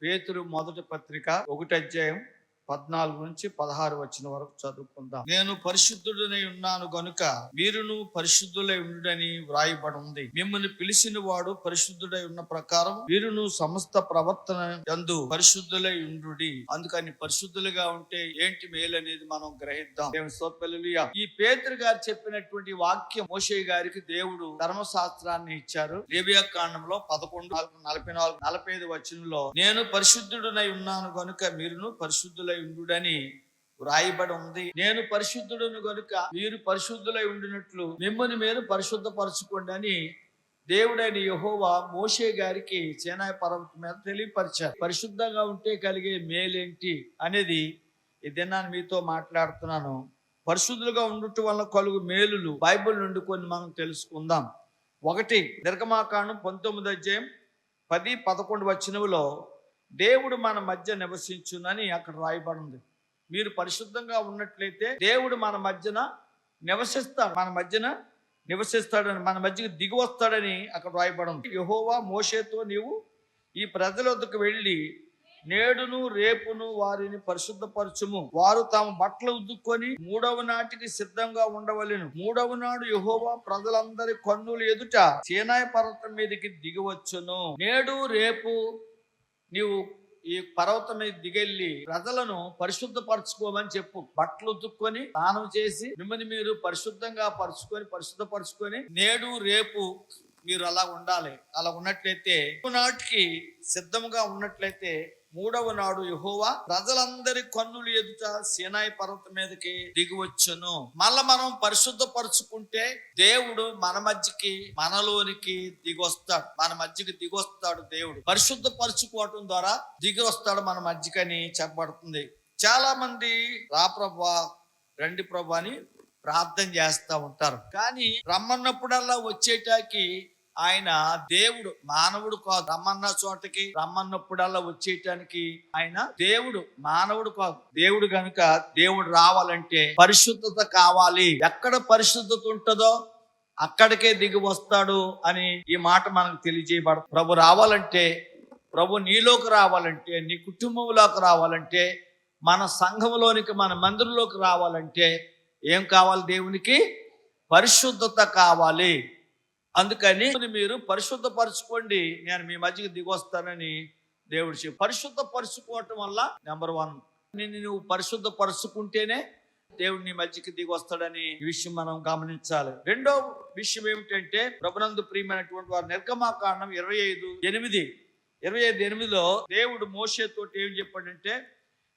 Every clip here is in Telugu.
పేతురు మొదటి పత్రిక 1 అధ్యాయం 14 నుంచి 16 వరకు చదువుకుందాం. నేను పరిశుద్ధుడనై ఉన్నాను గనుక మీరును పరిశుద్ధులై ఉండుడని వ్రాయబడి ఉంది. మిమ్మల్ని పిలిచిన వాడు పరిశుద్ధుడై ఉన్న ప్రకారం మీరును సమస్త ప్రవర్తన యందు పరిశుద్ధులై ఉండుడి. అందుకని పరిశుద్ధులుగా ఉంటే ఏంటి మేలు అనేది మనం గ్రహిద్దాం. దేవుని స్తోత్రం. హల్లెలూయా. ఈ పేతురు గారు చెప్పినటువంటి వాక్యం మోషే గారికి దేవుడు ధర్మశాస్త్రాన్ని ఇచ్చారు. లేవియా కాండంలో 11:44-45 వచనంలో నేను పరిశుద్ధుడనై ఉన్నాను గనుక మీరును పరిశుద్ధులై ఉండుడని వ్రాయబడి ఉంది. నేను పరిశుద్ధుడును గనుక మీరు పరిశుద్ధులై ఉండినట్లు మిమ్మల్ని మీరు పరిశుద్ధపరచుకోండి అని దేవుడైన యెహోవా మోషే గారికి సీనాయి పర్వతం మీద తెలియపరిచారు. పరిశుద్ధంగా ఉంటే కలిగే మేలేంటి అనేది ఈ దినాన్ని మీతో మాట్లాడుతున్నాను. పరిశుద్ధులుగా ఉండటం వల్ల కలుగు మేలులు బైబిల్ నుండి కొన్ని మనం తెలుసుకుందాం. 1 నిర్గమాకాండం 19 అధ్యాయం 10-11 వచనంలో దేవుడు మన మధ్య నివసించునని అక్కడ రాయబడి ఉంది. మీరు పరిశుద్ధంగా ఉన్నట్లయితే దేవుడు మన మధ్యన నివసిస్తాడని మన మధ్యకి దిగి వస్తాడని అక్కడ రాయబడి ఉంది. యెహోవా మోషేతో నీవు ఈ ప్రజల వద్దకు వెళ్ళి నేడును రేపును వారిని పరిశుద్ధపరచుము. వారు తమ బట్టలు ఉద్దుకొని 3వ నాటికి సిద్ధంగా ఉండవలెను. 3వ నాడు యెహోవా ప్రజలందరి కన్నుల ఎదుట సీనాయి పర్వతం మీదకి దిగవచ్చును. నేడు రేపు నీవు ఈ పర్వతం మీద దిగెళ్ళి ప్రజలను పరిశుద్ధపరచుకోమని చెప్పు. బట్టలు ఉతుక్కొని స్నానం చేసి మిమ్మల్ని మీరు పరిశుద్ధపరచుకొని నేడు రేపు మీరు అలా ఉండాలి. అలా ఉన్నట్లయితే నాటికి సిద్ధంగా ఉన్నట్లయితే 3వ నాడు యెహోవా ప్రజలందరి కన్నులు ఎదుట సీనాయి పర్వతం మీదకి దిగివచ్చును. మళ్ళా మనం పరిశుద్ధపరచుకుంటే దేవుడు మన మధ్యకి మనలోనికి దిగొస్తాడు. మన మధ్యకి దిగొస్తాడు దేవుడు. పరిశుద్ధపరచుకోవటం ద్వారా దిగి వస్తాడు మన మధ్యకని చెప్పబడుతుంది. చాలా మంది రా ప్రభువా రండి ప్రభు అని ప్రార్థన చేస్తూ ఉంటారు. కానీ రమ్మన్నప్పుడల్లా వచ్చేటాకి ఆయన దేవుడు, మానవుడు కాదు. రమ్మన్న చోటకి రమ్మన్నప్పుడల్లా వచ్చేయటానికి ఆయన దేవుడు, మానవుడు కాదు. దేవుడు గనుక దేవుడు రావాలంటే పరిశుద్ధత కావాలి. ఎక్కడ పరిశుద్ధత ఉంటుందో అక్కడికే దిగి వస్తాడు అని ఈ మాట మనకు తెలియజేయబడుతుంది. ప్రభు రావాలంటే, ప్రభు నీలోకి రావాలంటే, నీ కుటుంబంలోకి రావాలంటే, మన సంఘంలోనికి మన మందిరంలోకి రావాలంటే ఏం కావాలి? దేవునికి పరిశుద్ధత కావాలి. అందుకని మీరు పరిశుద్ధపరచుకోండి, నేను మీ మధ్యకి దిగొస్తానని దేవుడు చెప్పి పరిశుద్ధపరచుకోవటం వల్ల నెంబర్ 1 నువ్వు పరిశుద్ధపరచుకుంటేనే దేవుడు నీ మధ్యకి దిగొస్తాడని ఈ విషయం మనం గమనించాలి. రెండో విషయం ఏమిటంటే ప్రభునందు ప్రియమైనటువంటి వారు నిర్గమాకాండం 25:8లో దేవుడు మోషేతో ఏం చెప్పాడంటే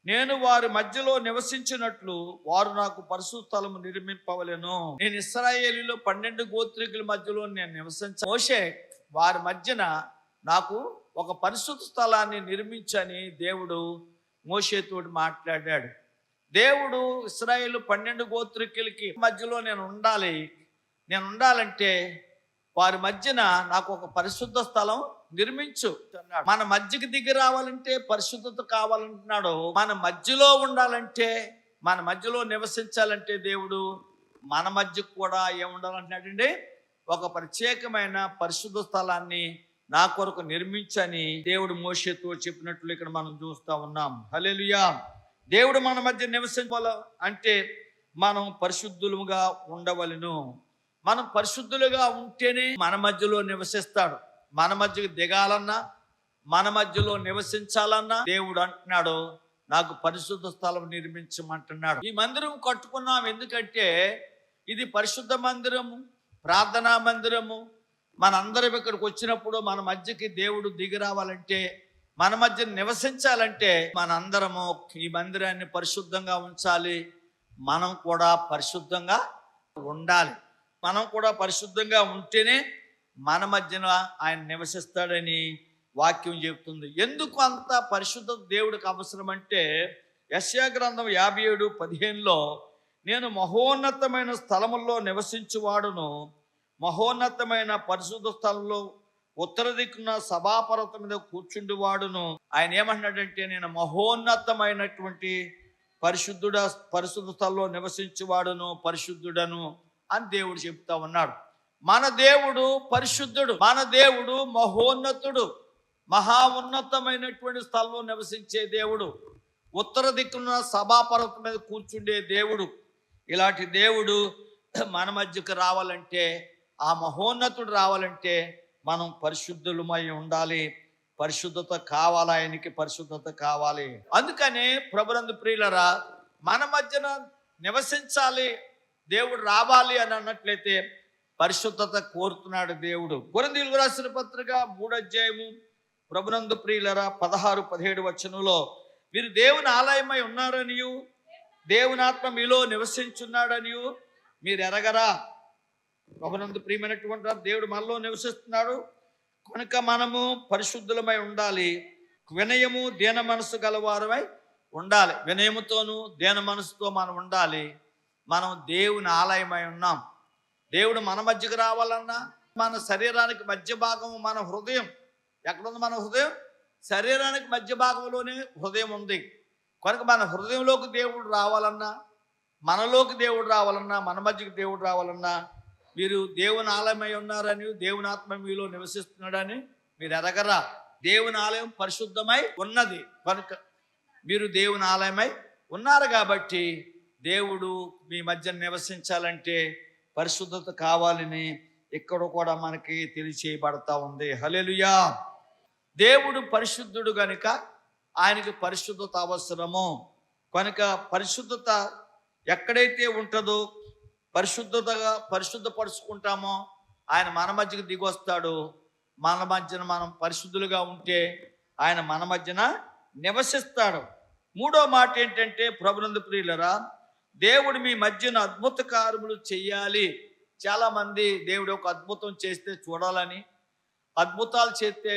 నేను వారి మధ్యలో నివసించినట్లు వారు నాకు పరిశుద్ధ స్థలము నిర్మింపవలెను. నేను ఇశ్రాయేలీలో 12 గోత్రికుల మధ్యలో నేను నివసించ మోషే వారి మధ్యన నాకు ఒక పరిశుద్ధ స్థలాన్ని నిర్మించని దేవుడు మోషేతో మాట్లాడాడు. దేవుడు ఇశ్రాయేలు 12 గోత్రికులకి మధ్యలో నేను ఉండాలంటే వారి మధ్యన నాకు ఒక పరిశుద్ధ స్థలం నిర్మించు అన్నాడు. మన మధ్యకి దిగి రావాలంటే పరిశుద్ధత కావాలంటున్నాడు. మన మధ్యలో ఉండాలంటే, మన మధ్యలో నివసించాలంటే దేవుడు మన మధ్యకు కూడా ఏముండాలంటున్నాడండి? ఒక ప్రత్యేకమైన పరిశుద్ధ స్థలాన్ని నా కొరకు నిర్మించని దేవుడు మోషేతో చెప్పినట్లు ఇక్కడ మనం చూస్తా ఉన్నాం. హల్లెలూయా. దేవుడు మన మధ్య నివసించాలి అంటే మనం పరిశుద్ధులుగా ఉండవలెను. మనం పరిశుద్ధులుగా ఉంటేనే మన మధ్యలో నివసిస్తాడు. మన మధ్యకు దిగాలన్నా, మన మధ్యలో నివసించాలన్నా దేవుడు అంటున్నాడు నాకు పరిశుద్ధ స్థలం నిర్మించమంటున్నాడు. ఈ మందిరం కట్టుకున్నాం ఎందుకంటే ఇది పరిశుద్ధ మందిరము, ప్రార్థనా మందిరము. మనందరం ఇక్కడికి వచ్చినప్పుడు మన మధ్యకి దేవుడు దిగి రావాలంటే, మన మధ్య నివసించాలంటే మనందరము ఈ మందిరాన్ని పరిశుద్ధంగా ఉంచాలి. మనం కూడా పరిశుద్ధంగా ఉండాలి. మనం కూడా పరిశుద్ధంగా ఉంటేనే మన మధ్యన ఆయన నివసిస్తాడని వాక్యం చెబుతుంది. ఎందుకు అంత పరిశుద్ధత దేవుడికి అవసరం అంటే యెషయా గ్రంథం 57:15లో నేను మహోన్నతమైన స్థలముల్లో నివసించువాడును, మహోన్నతమైన పరిశుద్ధ స్థలంలో ఉత్తర దిక్కున సభాపర్వతం మీద కూర్చుండివాడును. ఆయన ఏమంటున్నాడంటే నేను మహోన్నతమైనటువంటి పరిశుద్ధ స్థలంలో నివసించువాడును, పరిశుద్ధుడను అని దేవుడు చెప్తా ఉన్నాడు. మన దేవుడు పరిశుద్ధుడు, మన దేవుడు మహోన్నతుడు. మహా ఉన్నతమైనటువంటి స్థలంలో నివసించే దేవుడు, ఉత్తర దిక్కున సభాపర్వతం మీద కూర్చుండే దేవుడు. ఇలాంటి దేవుడు మన మధ్యకు రావాలంటే, ఆ మహోన్నతుడు రావాలంటే మనం పరిశుద్ధులమై ఉండాలి. పరిశుద్ధత కావాలి, ఆయనకి పరిశుద్ధత కావాలి. అందుకనే ప్రభునందు ప్రియులరా, మన మధ్యన నివసించాలి, దేవుడు రావాలి అని అన్నట్లయితే పరిశుద్ధత కోరుతున్నాడు దేవుడు. కొరింథీయులకు రాసిన పత్రిక 3వ అధ్యాయము ప్రభునందు ప్రియులరా 16-17 వచనంలో, మీరు దేవుని ఆలయమై ఉన్నారనియు దేవుని ఆత్మ మీలో నివసించున్నాడనియు మీరు ఎరగరా? ప్రభునందు ప్రియమైనటువంటి దేవుడు మనలో నివసిస్తున్నాడు కనుక మనము పరిశుద్ధులమై ఉండాలి. వినయము దీన మనసు గలవారమై ఉండాలి. వినయముతోనూ దీన మనసుతో మనం ఉండాలి. మనం దేవుని ఆలయమై ఉన్నాం. దేవుడు మన మధ్యకు రావాలన్నా మన శరీరానికి మధ్య భాగము మన హృదయం. ఎక్కడుంది మన హృదయం? శరీరానికి మధ్య భాగంలోనే హృదయం ఉంది. కనుక మన హృదయంలోకి దేవుడు రావాలన్నా, మనలోకి దేవుడు రావాలన్నా, మన మధ్యకి దేవుడు రావాలన్నా మీరు దేవుని ఆలయమై ఉన్నారని, దేవుని ఆత్మ మీలో నివసిస్తున్నాడని మీరు ఎరగరా? దేవుని ఆలయం పరిశుద్ధమై ఉన్నది కనుక మీరు దేవుని ఆలయమై ఉన్నారు. కాబట్టి దేవుడు మీ మధ్య నివసించాలంటే పరిశుద్ధత కావాలని ఇక్కడ కూడా మనకి తెలియచేయబడతా ఉంది. హల్లెలూయా. దేవుడు పరిశుద్ధుడు గనుక ఆయనకి పరిశుద్ధత అవసరము. కనుక పరిశుద్ధత ఎక్కడైతే ఉంటుందో, పరిశుద్ధపరుచుకుంటామో ఆయన మన మధ్యకి దిగొస్తాడు. మన మధ్యన మనం పరిశుద్ధులుగా ఉంటే ఆయన మన మధ్యన నివసిస్తాడు. మూడో మాట ఏంటంటే, ప్రభునందు ప్రియులరా, దేవుడు మీ మధ్యన అద్భుత కార్యములు చెయ్యాలి. చాలామంది దేవుడు ఒక అద్భుతం చేస్తే చూడాలని, అద్భుతాలు చేస్తే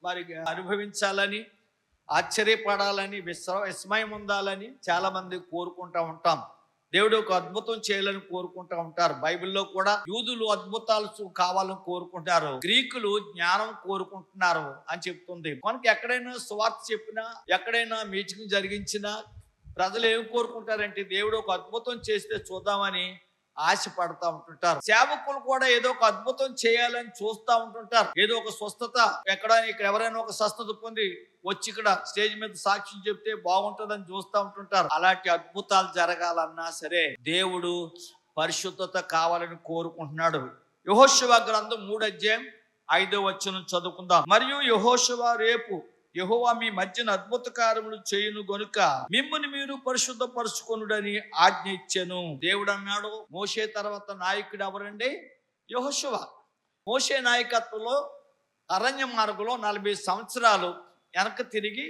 మరి అనుభవించాలని, ఆశ్చర్యపడాలని, విస్మయం ఉండాలని చాలామంది కోరుకుంటూ ఉంటాం. దేవుడు ఒక అద్భుతం చేయాలని కోరుకుంటూ ఉంటారు. బైబిల్లో కూడా యూదులు అద్భుతాలు కావాలని కోరుకుంటారు, గ్రీకులు జ్ఞానం కోరుకుంటున్నారు అని చెప్తుంది. కనుక ఎక్కడైనా సువార్త చెప్పినా, ఎక్కడైనా మీటింగ్ జరిగించినా ప్రజలు ఏం కోరుకుంటారంటే దేవుడు ఒక అద్భుతం చేస్తే చూద్దామని ఆశపడతా ఉంటుంటారు. సేవకులు కూడా ఏదో ఒక అద్భుతం చేయాలని చూస్తూ ఉంటుంటారు. ఏదో ఒక స్వస్థత ఇక్కడ ఎవరైనా ఒక స్వస్థత పొంది వచ్చి ఇక్కడ స్టేజ్ మీద సాక్ష్యం చెప్తే బాగుంటుందని చూస్తూ ఉంటుంటారు. అలాంటి అద్భుతాలు జరగాలన్నా సరే దేవుడు పరిశుద్ధత కావాలని కోరుకుంటున్నాడు. యెహోషువ గ్రంథం 3వ అధ్యాయం 5వ వచనం చదువుకుందాం. మరియు యెహోషువ రేపు యెహోవా మీ మధ్యన అద్భుత కార్యములు చేయును గనుక మిమ్ముని మీరు పరిశుద్ధపరచుకొనుడని ఆజ్ఞ ఇచ్చెను. దేవుడు అన్నాడు. మోషే తర్వాత నాయకుడు ఎవరండి? యెహోషువ. మోషే నాయకత్వంలో అరణ్య మార్గంలో 40 సంవత్సరాలు వెనక తిరిగి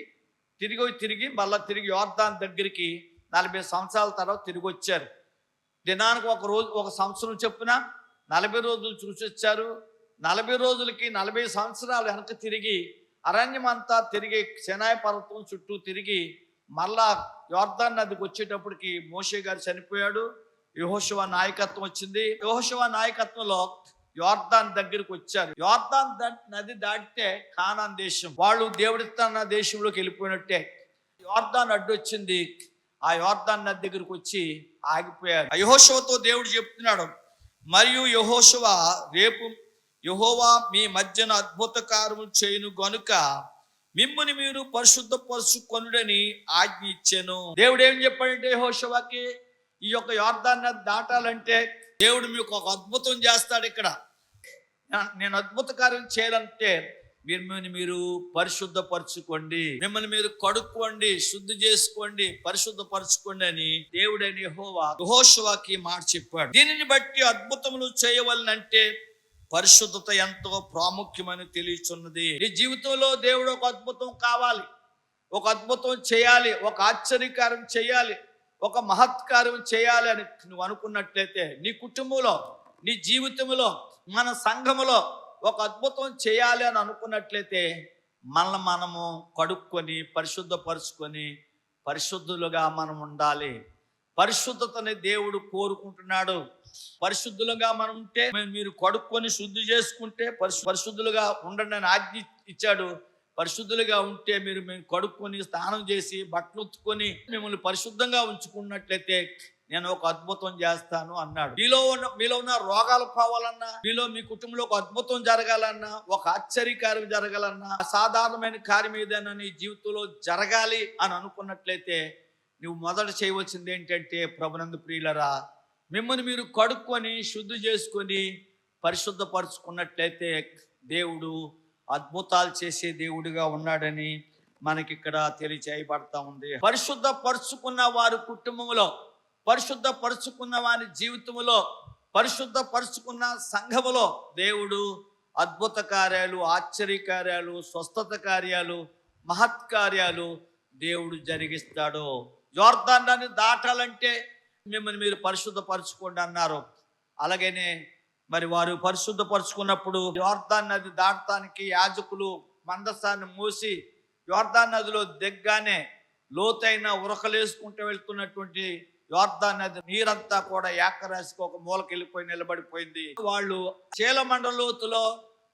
మళ్ళా తిరిగి యోర్దాను దగ్గరికి 40 సంవత్సరాల తర్వాత తిరిగి వచ్చారు. దినానికి ఒక సంవత్సరం చొప్పున 40 రోజులు చూసి వచ్చారు. 40 రోజులకి 40 సంవత్సరాలు వెనక తిరిగి అరణ్యం అంతా తిరిగి సినాయి పర్వతం చుట్టూ తిరిగి మళ్ళా యోర్దాను నదికి వచ్చేటప్పటికి మోషే గారు చనిపోయాడు. యెహోషువ నాయకత్వం వచ్చింది. యెహోషువ నాయకత్వంలో యోర్దాను దగ్గరికి వచ్చారు. యోర్దాను నది దాటితే కానాన్ దేశం, వాళ్ళు దేవుడిస్తున్న దేశంలోకి వెళ్ళిపోయినట్టే. యోర్దాను అడ్డు వచ్చింది. ఆ యోర్దాను నది దగ్గరికి వచ్చి ఆగిపోయారు. యెహోషువతో దేవుడు చెప్తున్నాడు, మరియు యెహోషువ రేపు యెహోవా మీ మధ్యన అద్భుత కార్యములు చేయును గనుక మిమ్ముని మీరు పరిశుద్ధపరచుకొనుడని ఆజ్ఞ ఇచ్చెను. దేవుడు ఏం చెప్పాడంటే యెహోషువకి, ఈ యొక్క యోర్దాను నది దాటాలంటే దేవుడు మీకు ఒక అద్భుతం చేస్తాడు. ఇక్కడ నేను అద్భుత కార్యం చేయాలంటే మిమ్మల్ని మీరు పరిశుద్ధపరచుకోండి, మిమ్మల్ని మీరు కడుక్కోండి, శుద్ధి చేసుకోండి, పరిశుద్ధపరచుకోండి అని దేవుడైన యెహోవా యెహోషువకి మాట చెప్పాడు. దీనిని బట్టి అద్భుతములు చేయవలనంటే పరిశుద్ధత ఎంతో ప్రాముఖ్యమని తెలియచున్నది. నీ జీవితంలో దేవుడు ఒక అద్భుతం కావాలి, ఒక అద్భుతం చేయాలి, ఒక ఆశ్చర్యకార్యం చేయాలి, ఒక మహత్కార్యం చేయాలి అని నువ్వు అనుకున్నట్లయితే, నీ కుటుంబంలో, నీ జీవితంలో, మన సంఘములో ఒక అద్భుతం చేయాలి అని అనుకున్నట్లయితే మనము కడుక్కొని పరిశుద్ధపరుచుకొని పరిశుద్ధులుగా మనం ఉండాలి. పరిశుద్ధతని దేవుడు కోరుకుంటున్నాడు. పరిశుద్ధులుగా మనం ఉంటే, మీరు కడుక్కొని శుద్ధి చేసుకుంటే పరిశుద్ధులుగా ఉండండి అని ఆజ్ఞ ఇచ్చాడు. పరిశుద్ధులుగా ఉంటే మేము కడుక్కొని స్నానం చేసి బట్టలు ఉత్తుకొని మిమ్మల్ని పరిశుద్ధంగా ఉంచుకున్నట్లయితే నేను ఒక అద్భుతం చేస్తాను అన్నాడు. మీలో ఉన్న రోగాలు పోవాలన్నా, మీ కుటుంబంలో ఒక అద్భుతం జరగాలన్నా, ఒక ఆశ్చర్యకార్యం జరగాలన్నా, అసాధారణమైన కార్యం ఏదైనా నీ జీవితంలో జరగాలి అని అనుకున్నట్లయితే నువ్వు మొదట చేయవలసింది ఏంటంటే, ప్రభునందు ప్రియులరా, మిమ్మల్ని మీరు కడుక్కొని శుద్ధి చేసుకొని పరిశుద్ధపరుచుకున్నట్లయితే దేవుడు అద్భుతాలు చేసే దేవుడిగా ఉన్నాడని మనకి ఇక్కడ తెలియచేయబడతా ఉంది. పరిశుద్ధపరుచుకున్న వారి కుటుంబంలో, పరిశుద్ధపరుచుకున్న వారి జీవితంలో, పరిశుద్ధపరుచుకున్న సంఘములో దేవుడు అద్భుత కార్యాలు, ఆశ్చర్యకార్యాలు, స్వస్థత కార్యాలు, మహత్కార్యాలు దేవుడు జరిగిస్తాడు. యోర్దాన్ని దాటాలంటే మిమ్మల్ని మీరు పరిశుద్ధపరచుకోండి అన్నారు. అలాగనే మరి వారు పరిశుద్ధపరుచుకున్నప్పుడు యోర్దాన్ నది దాటడానికి యాజకులు మందసాన్ని మూసి యోర్దాన్ నదిలో దిగ్గానే లోతైన ఉరకలేసుకుంటూ వెళ్తున్నటువంటి యోర్దాన్ నది నీరంతా కూడా ఏకరాశికి ఒక మూలకి వెళ్ళిపోయి నిలబడిపోయింది. వాళ్ళు చీలమండలోతులో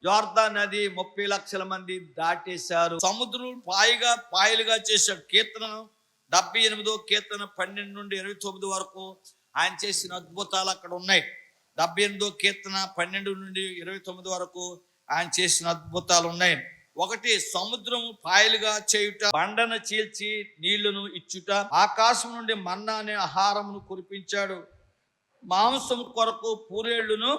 యోర్దాన్ నది 30 లక్షల మంది దాటేశారు. సముద్రం పాయలుగా చేశాడు. కీర్తన 78 కీర్తన 12 నుండి 29 వరకు ఆయన చేసిన అద్భుతాలు అక్కడ ఉన్నాయి. 78 కీర్తన 12 నుండి 29 వరకు ఆయన చేసిన అద్భుతాలు ఉన్నాయి. ఒకటి, సముద్రము పాయలుగా చేయుట, బండను చీల్చి నీళ్లను ఇచ్చుట, ఆకాశం నుండి మన్నా అనే ఆహారమును కురిపించాడు, మాంసం కొరకు పూరేళ్లను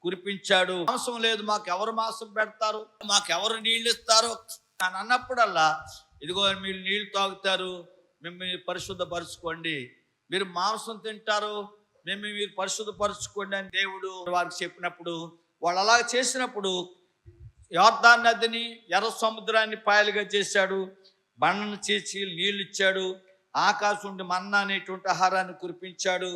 కురిపించాడు. మాంసం లేదు, మాకెవరు మాంసం పెడతారు, మాకెవరు నీళ్ళు ఇస్తారు అని అన్నప్పుడల్లా, ఇదిగో మీరు నీళ్లు తాగుతారు, మిమ్మల్ని పరిశుద్ధపరచుకోండి, మీరు మాంసం తింటారు, మీరు పరిశుద్ధపరచుకోండి అని దేవుడు వారికి చెప్పినప్పుడు, వాళ్ళు అలా చేసినప్పుడు యోర్దాన్ నదిని, ఎర్ర సముద్రాన్ని పాయలుగా చేశాడు, బండను చేసి నీళ్ళు ఇచ్చాడు, ఆకాశం నుండి మన్నా అనేటువంటి ఆహారాన్ని కురిపించాడు,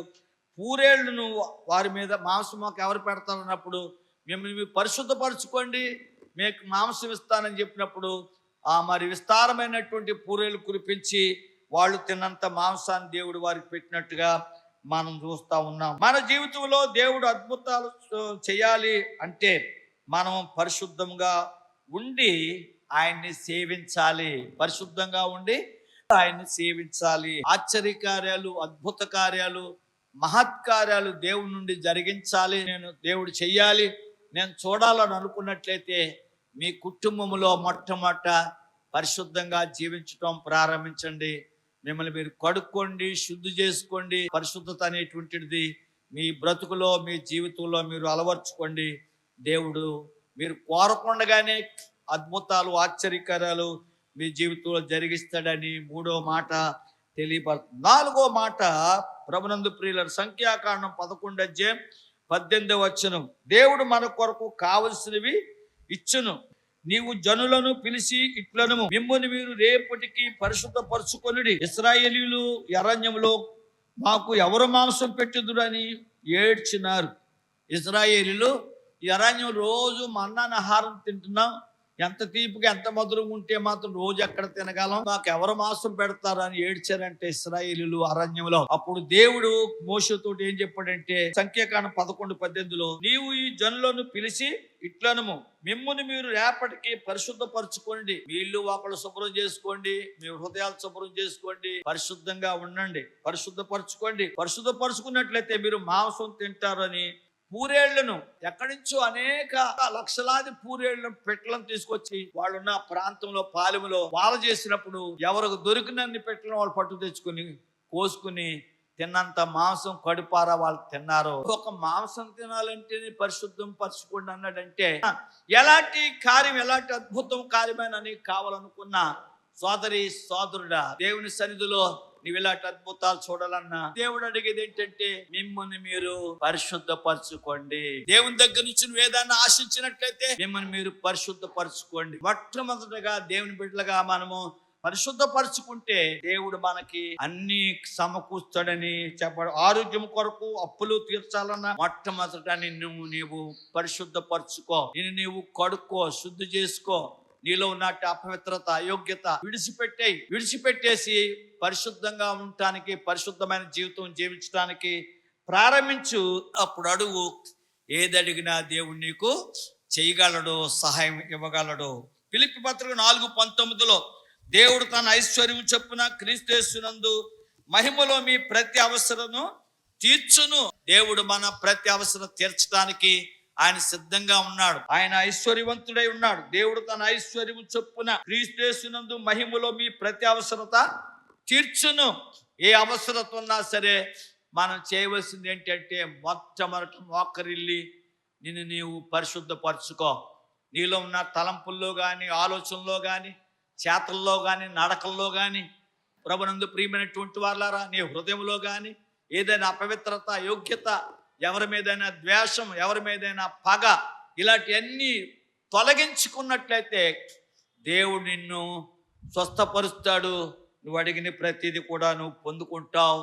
పూరేళ్లను వారి మీద, మాంసం మాకు ఎవరు పెడతారన్నప్పుడు మిమ్మల్ని మీరు పరిశుద్ధపరచుకోండి, మీకు మాంసం ఇస్తానని చెప్పినప్పుడు మరి విస్తారమైనటువంటి పూరేళ్లు కురిపించి వాళ్ళు తిన్నంత మాంసాన్ని దేవుడు వారికి పెట్టినట్టుగా మనం చూస్తూ ఉన్నాం. మన జీవితంలో దేవుడు అద్భుతాలు చేయాలి అంటే మనం పరిశుద్ధంగా ఉండి ఆయన్ని సేవించాలి. పరిశుద్ధంగా ఉండి ఆయన్ని సేవించాలి. ఆశ్చర్యకార్యాలు, అద్భుత కార్యాలు, మహత్కార్యాలు దేవుడి నుండి జరిగించాలి, దేవుడు చెయ్యాలి, నేను చూడాలని అనుకున్నట్లయితే మీ కుటుంబంలో మొట్టమొదట పరిశుద్ధంగా జీవించడం ప్రారంభించండి. మిమ్మల్ని మీరు కడుక్కోండి, శుద్ధి చేసుకోండి. పరిశుద్ధత అనేటువంటిది మీ బ్రతుకులో, మీ జీవితంలో మీరు అలవర్చుకోండి. దేవుడు మీరు కోరకుండగానే అద్భుతాలు, ఆశ్చర్యకార్యాలు మీ జీవితంలో జరిగిస్తాడని 3వ మాట తెలియపడుతుంది. 4వ మాట, ప్రభునందు ప్రియుల సంఖ్యాకాండం 11:18 దేవుడు మన కొరకు కావలసినవి ఇచ్చును, నీవు జనులను పిలిచి ఇట్లను, మిమ్ముని మీరు రేపటికి పరిశుద్ధపరచుకొనుడి. ఇశ్రాయేలీయులు అరణ్యంలో మాకు ఎవరు మాంసం పెట్టుదురు అని ఏడ్చినారు. ఇశ్రాయేలీయులు ఈ అరణ్యం రోజు మన్నాను ఆహారం తింటున్నాం, ఎంత తీపిగా ఎంత మధురంగా ఉంటే మాత్రం రోజు ఎక్కడ తినగలం, మాకు ఎవరు మాంసం పెడతారు అని ఏడ్చారంటే ఇశ్రాయేలీయులు అరణ్యంలో. అప్పుడు దేవుడు మోషేతో ఏం చెప్పాడంటే, సంఖ్యాకాండం 11:18 నీవు ఈ జనులను పిలిచి ఇట్లనము, మిమ్ముని మీరు రేపటికి పరిశుద్ధపరచుకోండి, మీ ఇల్లు ఒకళ్ళు శుభ్రం చేసుకోండి, మీ హృదయాలు శుభ్రం చేసుకోండి, పరిశుద్ధంగా ఉండండి, పరిశుద్ధపరచుకోండి. పరిశుద్ధపరచుకున్నట్లయితే మీరు మాంసం తింటారని పూరేళ్లను, ఎక్కడి నుంచో అనేక లక్షలాది పూరేళ్లను పెట్టలను తీసుకొచ్చి వాళ్ళున్న ప్రాంతంలో పాలెములో వాళ్ళు చేసినప్పుడు ఎవరికి దొరికినన్ని పెట్టలను వాళ్ళు పట్టు తెచ్చుకుని కోసుకుని తిన్నంత మాంసం కడుపారా వాళ్ళు తిన్నారు. ఒక మాంసం తినాలంటేనే పరిశుద్ధం పరచుకోండి అన్నాడంటే ఎలాంటి కార్యం, ఎలాంటి అద్భుతం కార్యమేనని కావాలనుకున్నా సోదరి సోదరుడా, దేవుని సన్నిధిలో నీవు ఇలాంటి అద్భుతాలు చూడాలన్నా దేవుడు అడిగేది ఏంటంటే మిమ్మల్ని మీరు పరిశుద్ధపరచుకోండి. దేవుని దగ్గర నుంచి నువ్వు ఏదైనా ఆశించినట్లయితే మిమ్మల్ని మీరు పరిశుద్ధపరచుకోండి. మొట్టమొదటిగా దేవుని బిడ్డలుగా మనము పరిశుద్ధపరచుకుంటే దేవుడు మనకి అన్ని సమకూర్చాడని చెప్పాడు. ఆరోగ్యం కొరకు అప్పులు తీర్చాలన్నా మొట్టమొదట నీవు పరిశుద్ధపరచుకో, నిన్ను నీవు కడుక్కో, శుద్ధి చేసుకో, నీలో ఉన్నట్టు అపవిత్రత, అయోగ్యత విడిచిపెట్టేసి పరిశుద్ధంగా ఉండటానికి, పరిశుద్ధమైన జీవితం జీవించడానికి ప్రారంభించు. అప్పుడు అడుగు, ఏది అడిగినా దేవుడు నీకు చేయగలడు, సహాయం ఇవ్వగలడు. ఫిలిప్పీ పత్రిక 4:19 దేవుడు తన ఐశ్వర్యం చొప్పున క్రీస్తు యేసునందు మహిమలో మీ ప్రతి అవసరము తీర్చును. దేవుడు మన ప్రతి అవసరం తీర్చడానికి ఆయన సిద్ధంగా ఉన్నాడు. ఆయన ఐశ్వర్యవంతుడై ఉన్నాడు. దేవుడు తన ఐశ్వర్యము చొప్పున క్రీస్తునందు మహిమలో మీ ప్రతి అవసరత తీర్చును. ఏ అవసరత ఉన్నా సరే మనం చేయవలసింది ఏంటంటే మొట్టమొదట మోకరిల్లి నిన్ను నీవు పరిశుద్ధపరచుకో. నీలో ఉన్న తలంపుల్లో కానీ, ఆలోచనలో కానీ, చేతల్లో కానీ, నడకల్లో కానీ, ప్రభునందు ప్రియమైనటువంటి వాళ్ళారా, నీ హృదయంలో కానీ ఏదైనా అపవిత్రత, యోగ్యత, ఎవరి మీదైనా ద్వేషం, ఎవరి మీదైనా పగ, ఇలాంటివన్నీ తొలగించుకున్నట్లయితే దేవుడు నిన్ను స్వస్థపరుస్తాడు. నువ్వు అడిగిన ప్రతిదీ కూడా నువ్వు పొందుకుంటావు.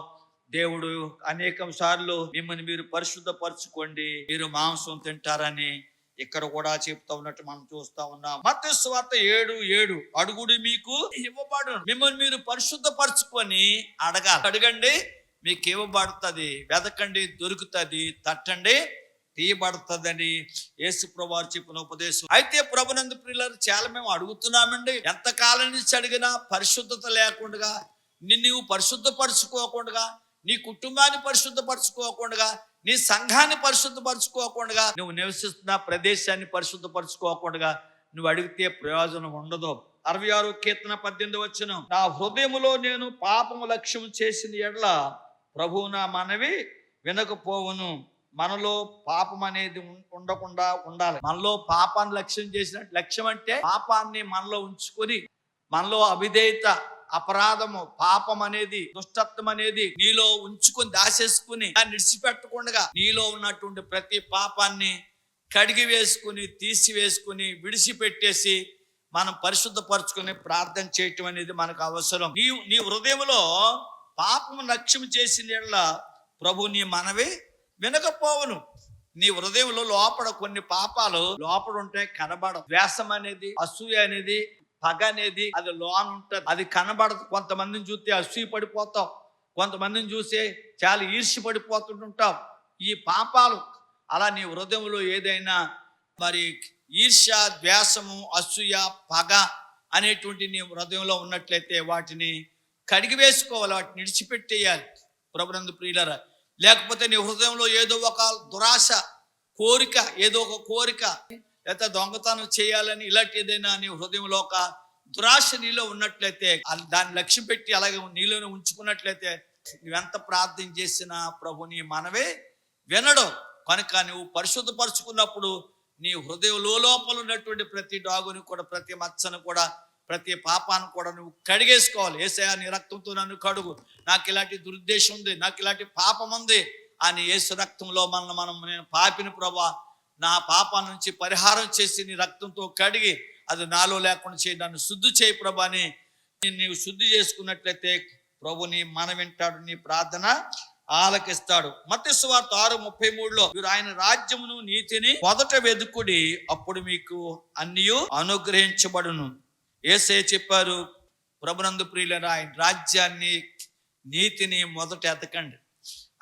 దేవుడు అనేక సార్లు మిమ్మల్ని మీరు పరిశుద్ధపరచుకోండి, మీరు మాంసం తింటారని ఇక్కడ కూడా చెప్తా ఉన్నట్టు మనం చూస్తా ఉన్నాం. మత్తయి సువార్త 7:7 అడుగుడు మీకు ఇవ్వబడును. మిమ్మల్ని మీరు పరిశుద్ధపరచుకొని అడగండి మీకు ఇవ్వబడుతుంది, వెదకండి దొరుకుతుంది, తట్టండి తీయబడుతుందని యేసు ప్రభువు వారు చెప్పిన ఉపదేశం. అయితే ప్రభునందు ప్రియులారు, చాలా మేము అడుగుతున్నామండి. ఎంతకాలం నుంచి అడిగినా పరిశుద్ధత లేకుండా, నిన్ను పరిశుద్ధపరచుకోకుండా, నీ కుటుంబాన్ని పరిశుద్ధపరచుకోకుండా, నీ సంఘాన్ని పరిశుద్ధపరచుకోకుండా, నువ్వు నివసిస్తున్న ప్రదేశాన్ని పరిశుద్ధపరచుకోకుండా నువ్వు అడిగితే ప్రయోజనం ఉండదు. 66 కీర్తన 18 వచనం, నా హృదయములో నేను పాపము లక్ష్యం చేసిన ఎడల ప్రభువు నా మనవి వినకపోవును. మనలో పాపం అనేది ఉండకుండా ఉండాలి. మనలో పాపాన్ని లక్ష్యం చేసినట్టు, లక్ష్యం అంటే పాపాన్ని మనలో ఉంచుకొని, మనలో అవిధేయత, అపరాధము, పాపం అనేది, దుష్టత్వం అనేది నీలో ఉంచుకొని దాచేసుకుని దాన్ని విడిచిపెట్టకుండా నీలో ఉన్నటువంటి ప్రతి పాపాన్ని కడిగి వేసుకుని, తీసివేసుకుని, విడిచిపెట్టేసి మనం పరిశుద్ధపరచుకుని ప్రార్థన చేయటం అనేది మనకు అవసరం. నీ హృదయంలో పాపము లక్ష్యం చేసిన యెడల ప్రభు నీ మనవి వినకపోవును. నీ హృదయంలో లోపల కొన్ని పాపాలు లోపల ఉంటాయి, కనబడదు. ద్వేషం అనేది, అసూయ అనేది, పగ అనేది అది లోన ఉంటుంది, అది కనబడదు. కొంతమందిని చూస్తే అసూయ పడిపోతావు, కొంతమందిని చూస్తే చాలా ఈర్ష్య పడిపోతుంటావు. ఈ పాపాలు అలా నీ హృదయంలో ఏదైనా మరి ఈర్ష్య, ద్వేషము, అసూయ, పగ అనేటువంటి నీ హృదయంలో ఉన్నట్లయితే వాటిని కడిగి వేసుకోవాలి, వాటిని విడిచిపెట్టేయాలి. ప్రభునందు ప్రియులారా, లేకపోతే నీ హృదయంలో ఏదో ఒక దురాశ, కోరిక, ఏదో ఒక కోరిక, లేకపోతే దొంగతనం చేయాలని ఇలాంటి ఏదైనా నీ హృదయంలో ఒక దురాశ నీలో ఉన్నట్లయితే దాన్ని లక్ష్యం పెట్టి అలాగే నీలోనే ఉంచుకున్నట్లయితే నువ్వెంత ప్రార్థన చేసినా ప్రభు నీ మనవే వినడు. కనుక నువ్వు పరిశుద్ధపరచుకున్నప్పుడు నీ హృదయం లోపల ఉన్నటువంటి ప్రతి డాగుని కూడా, ప్రతి మచ్చను కూడా, ప్రతి పాపాన్ని కూడా నువ్వు కడిగేసుకోవాలి. యేసయ్యా నీ రక్తంతో నన్ను కడుగు, నాకు ఇలాంటి దురుద్దేశం ఉంది, నాకు ఇలాంటి పాపం ఉంది అని యేసు రక్తంలో నేను పాపిని ప్రభువా, నా పాపాల నుంచి పరిహారం చేసి నీ రక్తంతో కడిగి అది నాలో లేకుండా చేయి, నన్ను శుద్ధి చేయి ప్రభు అని నీవు శుద్ధి చేసుకున్నట్లయితే ప్రభు నీ మన వింటాడు, నీ ప్రార్థన ఆలకిస్తాడు. మత్తయి సువార్త 6:33 మీరు ఆయన రాజ్యమును నీతిని మొదట వెదుకుడి, అప్పుడు మీకు అన్నియు అనుగ్రహించబడును. యేసయ్య చెప్పారు, ప్రభునందు ప్రియులారా, ఆయన రాజ్యాన్ని, నీతిని మొదట ఎదకండి.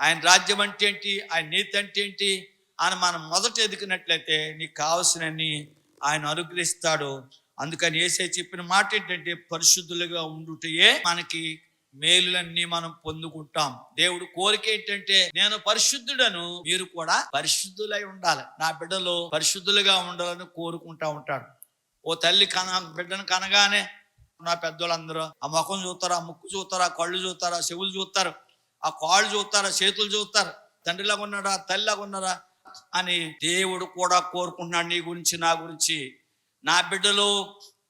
ఆయన రాజ్యం అంటే ఏంటి, ఆయన నీతి అంటే ఏంటి అని మనం మొదట ఎదికినట్లయితే నీకు కావలసినన్ని ఆయన అనుగ్రహిస్తాడు. అందుకని యేసయ్య చెప్పిన మాట ఏంటంటే పరిశుద్ధులుగా ఉండుటయే మనకి మేలులన్నీ మనం పొందుకుంటాం. దేవుడు కోరిక ఏంటంటే నేను పరిశుద్ధుడను, మీరు కూడా పరిశుద్ధులై ఉండాలి, నా బిడ్డలు పరిశుద్ధులుగా ఉండాలని కోరుకుంటా ఉంటాడు. ఓ తల్లి బిడ్డను కనగానే నా పెద్దోళ్ళందరూ ఆ ముఖం చూస్తారు, ఆ ముక్కు చూస్తారు, ఆ కళ్ళు చూస్తారు, ఆ చెవులు చూస్తారు, ఆ కాళ్ళు చూస్తారు, ఆ చేతులు చూస్తారు, తండ్రిలాగా ఉన్నాడా, తల్లిలాగా ఉన్నారా అని దేవుడు కూడా కోరుకుంటున్నాడు. నీ గురించి, నా గురించి, నా బిడ్డలు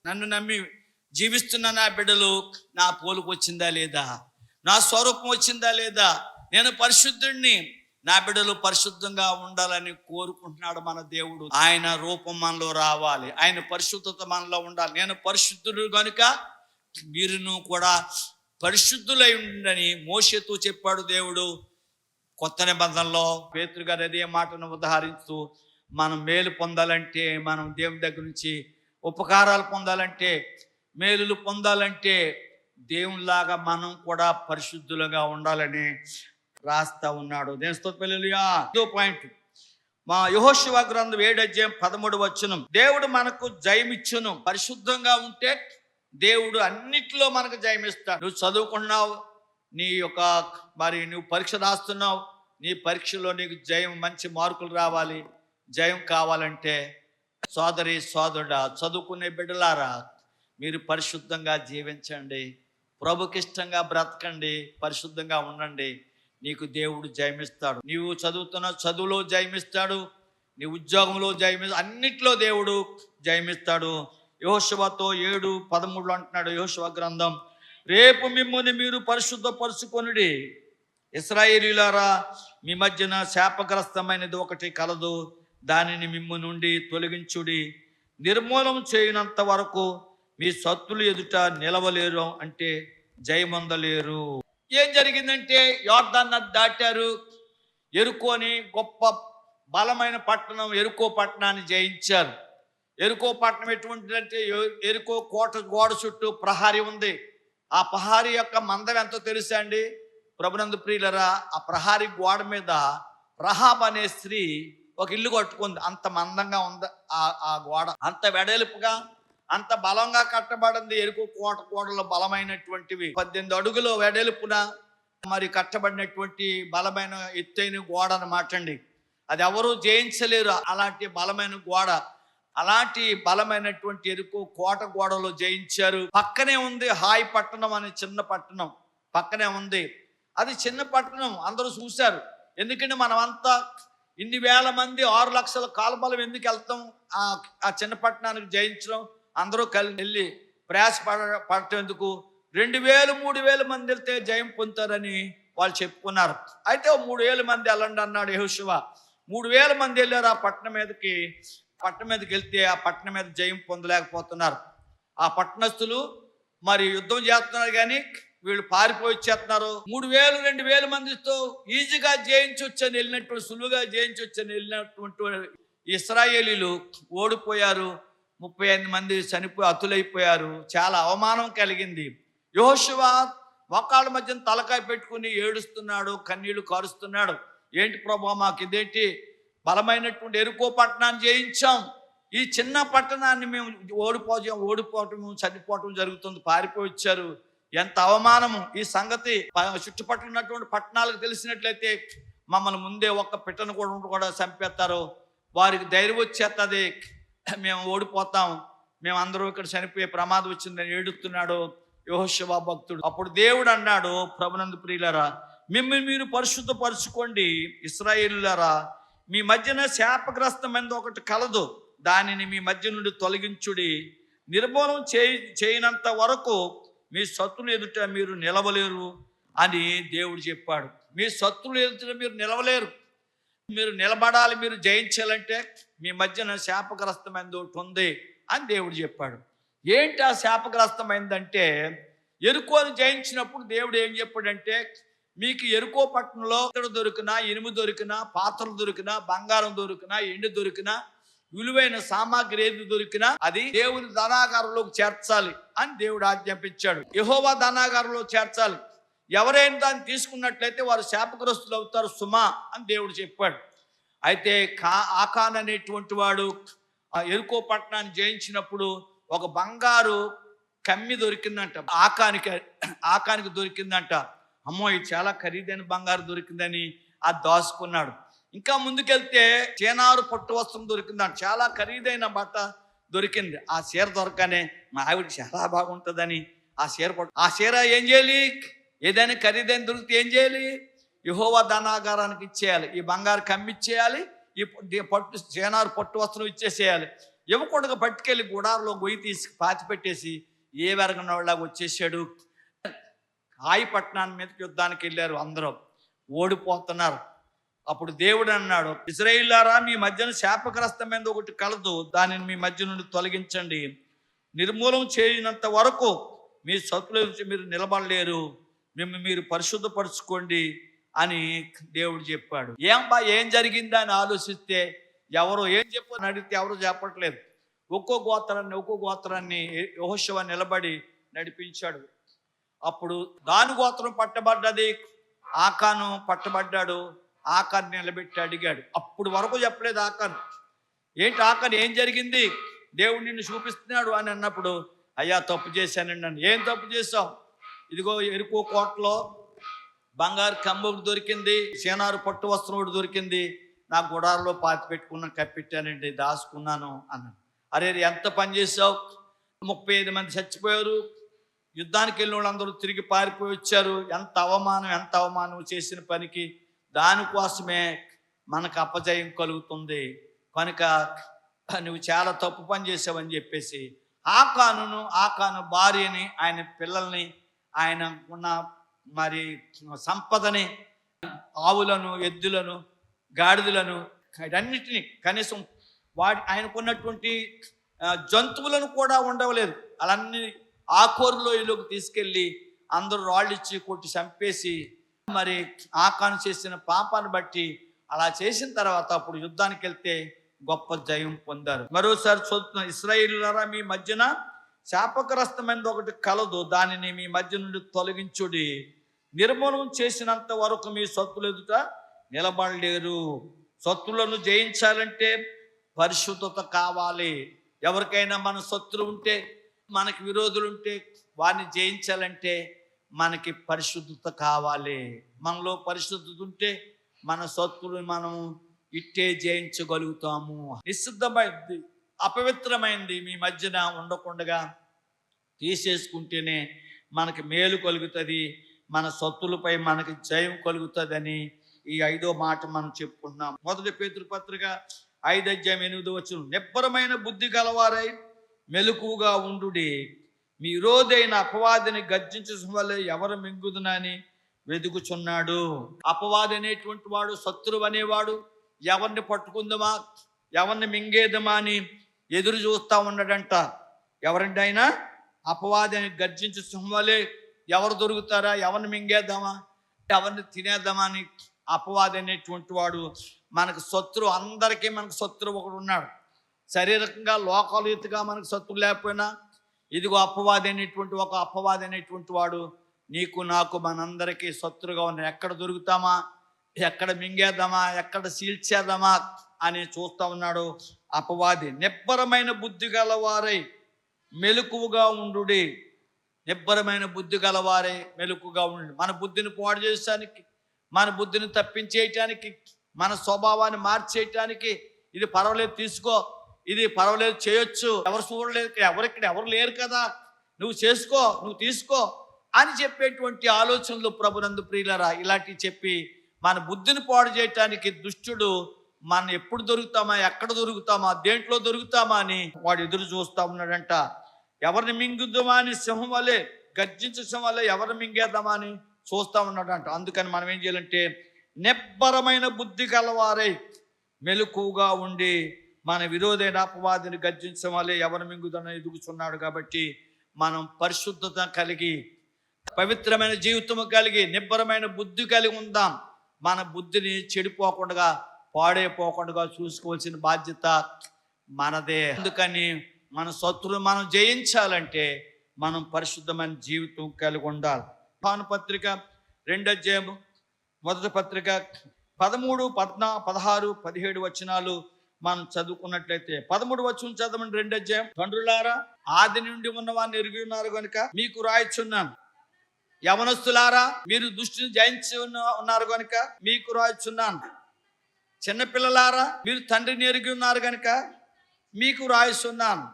నన్ను నమ్మి జీవిస్తున్న నా బిడ్డలు నా పోలుకు వచ్చిందా లేదా, నా స్వరూపం వచ్చిందా లేదా, నేను పరిశుద్ధుడిని, నా బిడ్డలు పరిశుద్ధంగా ఉండాలని కోరుకుంటున్నాడు మన దేవుడు. ఆయన రూపం మనలో రావాలి, ఆయన పరిశుద్ధత మనలో ఉండాలి. నేను పరిశుద్ధుడు కనుక మీరును కూడా పరిశుద్ధులై ఉండని మోషేతో చెప్పాడు దేవుడు. కొత్త నిబంధనలో పేతురు గారు అదే మాటను ఉదాహరిస్తూ మనం మేలు పొందాలంటే, మనం దేవుని దగ్గర నుంచి ఉపకారాలు పొందాలంటే, మేలులు పొందాలంటే దేవునిలాగా మనం కూడా పరిశుద్ధులుగా ఉండాలని రాస్తా ఉన్నాడు. దేవుని స్తోత్రములు. పాయింట్ మా యెహోషువ గ్రంథం 7:13 వచనం, దేవుడు మనకు జయమిచ్చును. పరిశుద్ధంగా ఉంటే దేవుడు అన్నిట్లో మనకు జయమిస్తాడు. నువ్వు చదువుకున్నావు, నీ యొక్క మరి నువ్వు పరీక్ష రాస్తున్నావు, నీ పరీక్షలో నీకు జయం, మంచి మార్కులు రావాలి, జయం కావాలంటే సోదరి సోదరుడా, చదువుకునే బిడ్డలారా, మీరు పరిశుద్ధంగా జీవించండి, ప్రభుకి ఇష్టంగా బ్రతకండి, పరిశుద్ధంగా ఉండండి. నీకు దేవుడు జయమిస్తాడు. నీవు చదువుతున్న చదువులో జయమిస్తాడు, నీ ఉద్యోగంలో అన్నిట్లో దేవుడు జయమిస్తాడు. యెహోషువతో 7:13 అంటున్నాడు యెహోషువ గ్రంథం, రేపు మిమ్ముని మీరు పరిశుద్ధపరుచుకొనుడి. ఇశ్రాయేలీయులారా, మీ మధ్యన శాపగ్రస్తమైనది ఒకటి కలదు, దానిని మిమ్ము నుండి తొలగించుడి. నిర్మూలం చేయనంత వరకు మీ శత్రులు ఎదుట నిలవలేరు, అంటే జయమొందలేరు. ఏం జరిగిందంటే యోర్దాను నది దాటారు, యెరికోని గొప్ప బలమైన పట్టణం యెరికో పట్టణాన్ని జయించారు. యెరికో పట్టణం ఎటువంటిదంటే, యెరికో కోట గోడ చుట్టూ ప్రహారీ ఉంది. ఆ ప్రహారీ యొక్క మందం ఎంతో తెలుసా అండి ప్రభునందు ప్రియులరా? ఆ ప్రహారీ గోడ మీద రహాబ్ అనే స్త్రీ ఒక ఇల్లు కట్టుకుంది. అంత మందంగా ఉంది ఆ గోడ, అంత వెడల్పుగా, అంత బలంగా కట్టబడింది. యెరికో కోట గోడలో బలమైనటువంటివి 18 అడుగుల వెడల్పున మరి కట్టబడినటువంటి బలమైన ఎత్తైన గోడ అన్నమాట అండి. అది ఎవరూ జయించలేరు అలాంటి బలమైన గోడ. అలాంటి బలమైనటువంటి యెరికో కోట గోడలో జయించారు. పక్కనే ఉంది హాయ్ పట్టణం అనే చిన్న పట్టణం, పక్కనే ఉంది. అది చిన్న పట్టణం, అందరూ చూశారు. ఎందుకంటే మనమంతా ఇన్ని వేల మంది 6 లక్షల కాల్బలం ఎందుకు వెళ్తాం ఆ చిన్న పట్టణానికి జయించడం? అందరూ వెళ్ళి ప్రయాస పడటం ఎందుకు? 2000 3000 మంది వెళ్తే జయం పొందుతారని వాళ్ళు చెప్పుకున్నారు. అయితే 3000 మంది వెళ్ళండి అన్నాడు యెహోషువ. 3000 మంది వెళ్ళారు ఆ పట్టణం మీదకి. పట్టణం మీదకి వెళ్తే ఆ పట్టణం మీద జయం పొందలేకపోతున్నారు. ఆ పట్టణస్తులు మరి యుద్ధం చేస్తున్నారు, కానీ వీళ్ళు పారిపోయి వచ్చేస్తున్నారు. 3000 2000 మందితో ఈజీగా జయించొచ్చని వెళ్ళినటువంటి, సులువుగా జయించొచ్చని వెళ్ళినటువంటి ఇశ్రాయేలీలు ఓడిపోయారు. 35 మంది చనిపోయి హతులైపోయారు. చాలా అవమానం కలిగింది. యెహోషువ మోకాళ్ళ మధ్యన తలకాయ పెట్టుకుని ఏడుస్తున్నాడు, కన్నీళ్లు కారుస్తున్నాడు. ఏంటి ప్రభువా, మాకు ఇదేంటి? బలమైనటువంటి యెరికో పట్టణాన్ని జయించాం, ఈ చిన్న పట్టణాన్ని మేము ఓడిపోవటం చనిపోవటం జరుగుతుంది, పారిపోయి వచ్చారు. ఎంత అవమానము! ఈ సంగతి చుట్టుపక్కల ఉన్నటువంటి పట్టణాలకు తెలిసినట్లయితే మమ్మల్ని ముందే ఒక్క పిట్టను కూడా చంపేస్తారు. వారికి ధైర్యం వచ్చేస్తుంది, మేము ఓడిపోతాం, మేము అందరూ ఇక్కడ చనిపోయే ప్రమాదం వచ్చిందని ఏడుస్తున్నాడు యెహోషువ భక్తుడు. అప్పుడు దేవుడు అన్నాడు, ప్రభునందు ప్రియులారా, మిమ్మల్ని మీరు పరిశుద్ధపరచుకోండి. ఇశ్రాయేలులారా, మీ మధ్యన శాపగ్రస్తమైనది ఒకటి కలదు, దానిని మీ మధ్య నుండి తొలగించుడి. నిర్మూలం చేయనంత వరకు మీ శత్రులు ఎదుట మీరు నిలవలేరు అని దేవుడు చెప్పాడు. మీ శత్రులు ఎదుట మీరు నిలవలేరు, మీరు నిలబడాలి, మీరు జయించాలంటే మీ మధ్యన శాపగ్రస్తమైనది ఒకటి ఉంది అని దేవుడు చెప్పాడు. ఏంటి ఆ శాపగ్రస్తమైందంటే, యెరికోను జయించినప్పుడు దేవుడు ఏం చెప్పాడంటే, మీకు యెరికో పట్టణంలో ఇక్కడ దొరికినా, ఇనుము దొరికినా, పాత్రలు దొరికినా, బంగారం దొరికినా, ఎండు దొరికినా, విలువైన సామాగ్రి ఏది దొరికినా అది దేవుని ధనాగారంలోకి చేర్చాలి అని దేవుడు ఆజ్ఞాపించాడు. యెహోవా ధనాగారంలో చేర్చాలి. ఎవరైనా దాన్ని తీసుకున్నట్లయితే వారు శాపగ్రస్తులు అవుతారు సుమా అని దేవుడు చెప్పాడు. అయితే ఆకాన్ అనేటువంటి వాడు ఆ యెరికో పట్టణాన్ని జయించినప్పుడు ఒక బంగారు కమ్మి దొరికిందంట. ఆకానికి దొరికిందంట. అమ్మో, ఇది చాలా ఖరీదైన బంగారు దొరికిందని అది దాచుకున్నాడు. ఇంకా ముందుకెళ్తే చేనారు పట్టు వస్త్రం దొరికిందంట. చాలా ఖరీదైన బట్ట దొరికింది. ఆ చీర దొరకనే మా ఆవిడ చాలా బాగుంటుందని ఆ చీర ఏం చేయాలి? ఏదైనా ఖరీదైన దొరికితే ఏం చేయాలి? యెహోవా ధనాగారానికి ఇచ్చేయాలి. ఈ బంగారు కమ్మిచ్చేయాలి, ఈ చేనారు పట్టు వస్త్రం ఇచ్చేసేయాలి. ఇవ్వకుండా పట్టుకెళ్ళి గుడారంలో గొయ్యి తీసి పాతి పెట్టేసి ఏ వెరగనోళ్ళలాగా వచ్చేసాడు. హాయి పట్టణాన్ని మీదకి యుద్ధానికి వెళ్ళారు, అందరూ ఓడిపోతున్నారు. అప్పుడు దేవుడు అన్నాడు, ఇశ్రాయేలులారా, మీ మధ్యన శాపగ్రస్తమైనది ఒకటి కలదు, దానిని మీ మధ్య నుండి తొలగించండి. నిర్మూలం చేయనంత వరకు మీ శత్రువులు మీరు నిలబడలేరు, మిమ్మల్ని మీరు పరిశుద్ధపరచుకోండి అని దేవుడు చెప్పాడు. ఏం జరిగిందా అని ఆలోచిస్తే ఎవరు ఏం చెప్పని అడిగితే ఎవరు చెప్పట్లేదు. ఒక్కో గోత్రాన్ని యెహోషువ నిలబడి నడిపించాడు. అప్పుడు దాను గోత్రం పట్టబడ్డది, ఆకాను పట్టబడ్డాడు. ఆకాను నిలబెట్టి అడిగాడు. అప్పుడు వరకు చెప్పలేదు ఆకాను. ఏంటి ఆకాను, ఏం జరిగింది? దేవుడు నిన్ను చూపిస్తున్నాడు అని అన్నప్పుడు, అయ్యా తప్పు చేశానండి. నన్ను ఏం తప్పు చేశావు? ఇదిగో యెరికో కోటలో బంగారు కమ్మ ఒకటి దొరికింది, సేనారు పట్టు వస్త్రం ఒకటి దొరికింది, నా గుడారంలో పాతి పెట్టుకున్నా, కప్పెట్టానండి, దాచుకున్నాను అన్నాడు. అరే ఎంత పని చేసావు? 35 మంది చచ్చిపోయారు, యుద్ధానికి వెళ్ళిన వాళ్ళందరూ తిరిగి పారిపోయి వచ్చారు. ఎంత అవమానం చేసిన పనికి. దానికోసమే మనకు అపజయం కలుగుతుంది. కనుక నువ్వు చాలా తప్పు పని చేసావని చెప్పేసి ఆకాను భార్యని, ఆయన పిల్లల్ని, ఆయన ఉన్న మరి సంపదని, ఆవులను, ఎద్దులను, గాడిదలను, అన్నిటినీ, కనీసం ఆయనకున్నటువంటి జంతువులను కూడా ఉండవలేదు. అలాన్ని ఆకోరులోయలోకి తీసుకెళ్ళి అందరూ రాళ్ళు ఇచ్చి కొట్టి చంపేసి, మరి ఆకాను చేసిన పాపాన్ని బట్టి అలా చేసిన తర్వాత అప్పుడు యుద్ధానికి వెళ్తే గొప్ప జయం పొందారు. మరోసారి చూస్తున్న, ఇశ్రాయేలులారా, మీ మధ్యన శాపగ్రస్తమైనది ఒకటి కలదు, దానిని మీ మధ్య నుండి తొలగించుడి. నిర్మూలన చేసినంత వరకు మీ శత్రువుల ఎదుట నిలబడలేరు. శత్రువులను జయించాలంటే పరిశుద్ధత కావాలి. ఎవరికైనా మన శత్రువు ఉంటే, మనకి విరోధులు ఉంటే, వారిని జయించాలంటే మనకి పరిశుద్ధత కావాలి. మనలో పరిశుద్ధత ఉంటే మన శత్రువుని మనం ఇట్టే జయించగలుగుతాము. నిషిద్ధమైంది, అపవిత్రమైంది మీ మధ్యన ఉండకుండా తీసేసుకుంటేనే మనకి మేలు కలుగుతుంది, మన శత్రువులపై మనకి జయం కలుగుతుందని ఈ 5వ మాట మనం చెప్పుకుంటున్నాం. 1 పేతురు పత్రిక 5:8 నిబ్బరమైన బుద్ధి గలవారై మెలకుగా ఉండుడి. మీ విరోధైన అపవాదిని గర్జించడం వల్ల ఎవరు మింగుదునని వెతుకుచున్నాడు. అపవాది అనేటువంటి వాడు, శత్రువు అనేవాడు ఎవరిని పట్టుకుందామా, ఎవరిని మింగేదమా అని ఎదురు చూస్తూ ఉన్నాడంట. ఎవరండి ఆయన? అపవాదిని గర్జించడం వల్లే ఎవరు దొరుకుతారా, ఎవరిని మింగేద్దామా, ఎవరిని తినేద్దామా అని అపవాది అనేటువంటి వాడు మనకు శత్రువు. అందరికీ మనకు శత్రువు ఒకడు ఉన్నాడు. శారీరకంగా, లోకాలుగా మనకు శత్రువు లేకపోయినా ఇదిగో అపవాది అనేటువంటి వాడు నీకు నాకు మనందరికీ శత్రువుగా ఉన్నాడు. ఎక్కడ దొరుకుతామా, ఎక్కడ మింగేద్దామా, ఎక్కడ సీల్చేద్దామా అని చూస్తూ ఉన్నాడు అపవాది. నిబ్బరమైన బుద్ధి గలవారై మెలకువగా ఉండుడి. నిబ్బరమైన బుద్ధి గలవారై మెలకుగా ఉండు. మన బుద్ధిని పాడు చేయడానికి, మన బుద్ధిని తప్పించేయటానికి, మన స్వభావాన్ని మార్చేయటానికి, ఇది పర్వాలేదు తీసుకో, ఇది పర్వాలేదు చేయొచ్చు, ఎవరు చూడలేదు, ఎవరు లేరు కదా, నువ్వు చేసుకో, నువ్వు తీసుకో అని చెప్పేటువంటి ఆలోచనలు ప్రభునందు ప్రియులరా, ఇలాంటివి చెప్పి మన బుద్ధిని పాడు చేయటానికి దుష్టుడు మనం ఎప్పుడు దొరుకుతామా, ఎక్కడ దొరుకుతామా, దేంట్లో దొరుకుతామా అని వాడు ఎదురు చూస్తూ ఉన్నాడంట. ఎవరిని మింగుద్దామా అని సింహం వల్లే, గర్జించడం వల్ల ఎవరిని మింగేద్దామా అని చూస్తూ ఉన్నాడంట. అందుకని మనం ఏం చేయాలంటే నిబ్బరమైన బుద్ధి గలవారై మెలకుగా ఉండి, మన విరోధైన అపవాదిని గర్జించడం వల్లే ఎవరిని మింగుదామని ఎదుగుతున్నాడు. కాబట్టి మనం పరిశుద్ధత కలిగి, పవిత్రమైన జీవితం కలిగి, నిబ్బరమైన బుద్ధి కలిగి ఉందాం. మన బుద్ధిని చెడిపోకుండా, పాడైపోకుండా చూసుకోవాల్సిన బాధ్యత మనదే. అందుకని మన శత్రువును మనం జయించాలంటే మనం పరిశుద్ధమైన జీవితం కలిగి ఉండాలి. యోహాను పత్రిక 2వ అధ్యాయం 1వ పత్రిక 13, 16, 17 వచనాలు మనం చదువుకున్నట్లయితే, 13వ వచనం చదవండి. 2వ అధ్యాయం. తండ్రులారా, ఆది నుండి ఉన్నవారిని ఎరిగి ఉన్నారు కనుక మీకు రాయిచున్నాను. యవనస్తులారా, మీరు దుష్టిని జయించి ఉన్నారు కనుక మీకు రాయిచున్నాను. చిన్నపిల్లలారా, మీరు తండ్రిని ఎరిగి ఉన్నారు కనుక మీకు రాయిస్తున్నాను.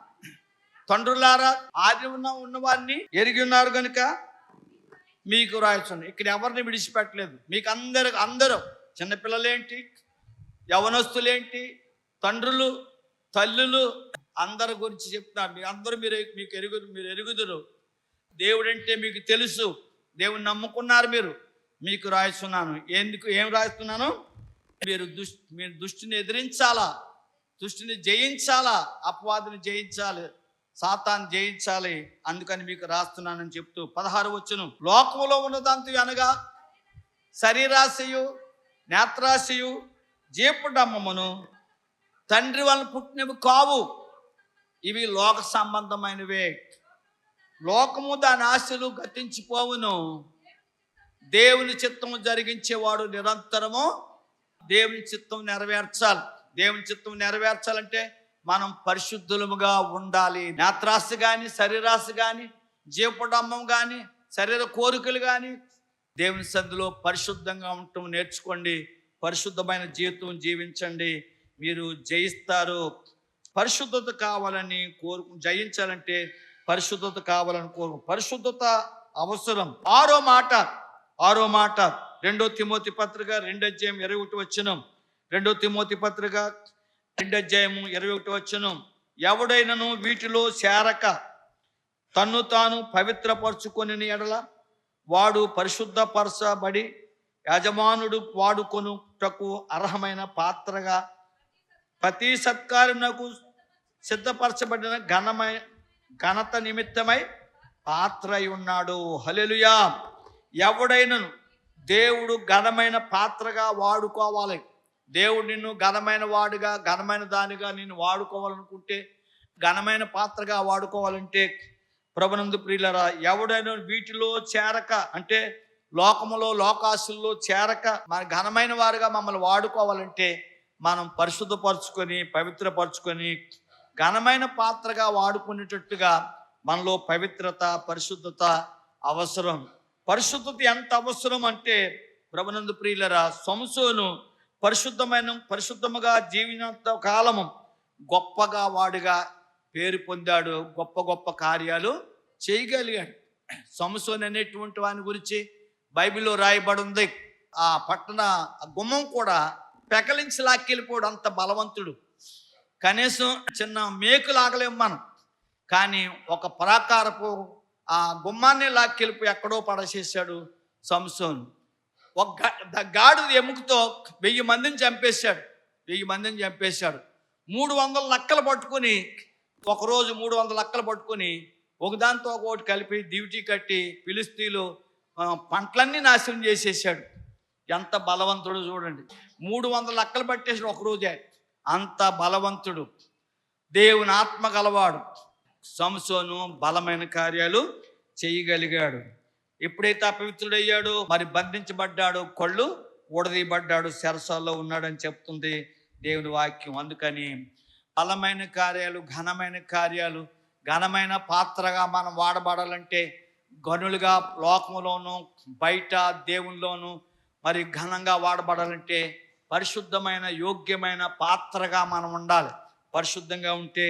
తండ్రులారా, ఆది ఉన్నవారిని ఎరిగి ఉన్నారు కనుక మీకు రాయిస్తున్నాను. ఇక్కడ ఎవరిని విడిచిపెట్టలేదు. మీకు అందరూ చిన్నపిల్లలేంటి, యవనస్తులేంటి, తండ్రులు, తల్లులు, అందరి గురించి చెప్తాను. మీకు ఎరుగుదురు. దేవుడంటే మీకు తెలుసు, దేవుని నమ్ముకున్నారు మీకు రాయిస్తున్నాను. ఏం రాయిస్తున్నాను? మీరు దుష్టిని ఎదిరించాలా, దుష్టిని జయించాలా, అపవాదిని జయించాలి, సాతాన్ని జయించాలి. అందుకని మీకు రాస్తున్నానని చెప్తూ 16వ వచనం. లోకంలో ఉన్నదంతా అనగా శరీరాశయు, నేత్రాశయు, జీపడమ్మమును తండ్రి వలన పుట్టినవి కావు. ఇవి లోక సంబంధమైనవే. లోకము దాని ఆశలు గతించిపోవును. దేవుని చిత్తము జరిగించేవాడు నిరంతరము దేవుని చిత్తం నెరవేర్చాలి. దేవుని చిత్తం నెరవేర్చాలంటే మనం పరిశుద్ధులముగా ఉండాలి. నేత్రాశ కానీ, శరీరాశ కానీ, జీపడమ్మం కానీ, శరీర కోరికలు కానీ దేవుని సన్నిధిలో పరిశుద్ధంగా ఉండటం నేర్చుకోండి. పరిశుద్ధమైన జీవితం జీవించండి, మీరు జయిస్తారు. పరిశుద్ధత కావాలని జయించాలంటే పరిశుద్ధత కావాలని పరిశుద్ధత అవసరం. ఆరో మాట 2 తిమోతి పత్రిక 2:21. 2 తిమోతి పత్రిక 2:21. ఎవడైనను వీటిలో చేరక తన్ను తాను పవిత్రపరచుకొని ఎడల వాడు పరిశుద్ధపరచబడి యజమానుడు వాడుకొనుటకు అర్హమైన పాత్రగా ప్రతి సత్కార్యమునకు సిద్ధపరచబడిన ఘనత నిమిత్తమై పాత్ర అయి ఉన్నాడు. హల్లెలూయా. ఎవడైనను దేవుడు ఘనమైన పాత్రగా వాడుకోవాలి. దేవుడు నిన్ను ఘనమైన వాడుగా, ఘనమైన దానిగా నిన్ను వాడుకోవాలనుకుంటే, ఘనమైన పాత్రగా వాడుకోవాలంటే ప్రభునందు ప్రియులరా, ఎవడైనా వీటిలో చేరక, అంటే లోకములో లోకాసుల్లో చేరక మన ఘనమైన వారుగా మమ్మల్ని వాడుకోవాలంటే మనం పరిశుద్ధపరచుకొని పవిత్రపరచుకొని ఘనమైన పాత్రగా వాడుకునేటట్టుగా మనలో పవిత్రత పరిశుద్ధత అవసరం. పరిశుద్ధత ఎంత అవసరం అంటే ప్రభునందు ప్రియులరా, సంసోను పరిశుద్ధముగా జీవినంత కాలము గొప్పగా వాడుగా పేరు పొందాడు, గొప్ప గొప్ప కార్యాలు చేయగలిగాడు. సంసోను అనేటువంటి వాని గురించి బైబిల్లో రాయబడి ఉంది. ఆ పట్టణ గుమ్మం కూడా పెకలించి లాక్కెళ్ళిపోడు, అంత బలవంతుడు. కనీసం చిన్న మేకు లాగలేం మనం, కానీ ఒక ప్రాకారపు ఆ గుమ్మాన్ని లాక్కెళ్ళిపోయి ఎక్కడో పడచేశాడు సంసోను. గాడిద ఎముకతో 1000 మందిని చంపేశాడు. 300 నక్కలు పట్టుకుని, ఒకరోజు 300 నక్కలు పట్టుకుని ఒకదాంతో ఒకటి కలిపి డ్యూటీ కట్టి ఫిలిస్తీన్లు పంటలన్నీ నాశనం చేసేసాడు. ఎంత బలవంతుడు చూడండి. 300 నక్కలు పట్టేసాడు ఒకరోజే. అంత బలవంతుడు, దేవుని ఆత్మ గలవాడు సంసోను. బలమైన కార్యాలు చేయగలిగాడు. ఎప్పుడైతే అపవిత్రుడయ్యాడో మరి బంధించబడ్డాడు, కళ్ళు ఊడదీయబడ్డాడు, చెరసాల్లో ఉన్నాడని చెప్తుంది దేవుని వాక్యం. అందుకని బలమైన కార్యాలు, ఘనమైన కార్యాలు, ఘనమైన పాత్రగా మనం వాడబడాలంటే గనులుగా లోకములోను బయట దేవునిలోను మరి ఘనంగా వాడబడాలంటే పరిశుద్ధమైన యోగ్యమైన పాత్రగా మనం ఉండాలి. పరిశుద్ధంగా ఉంటే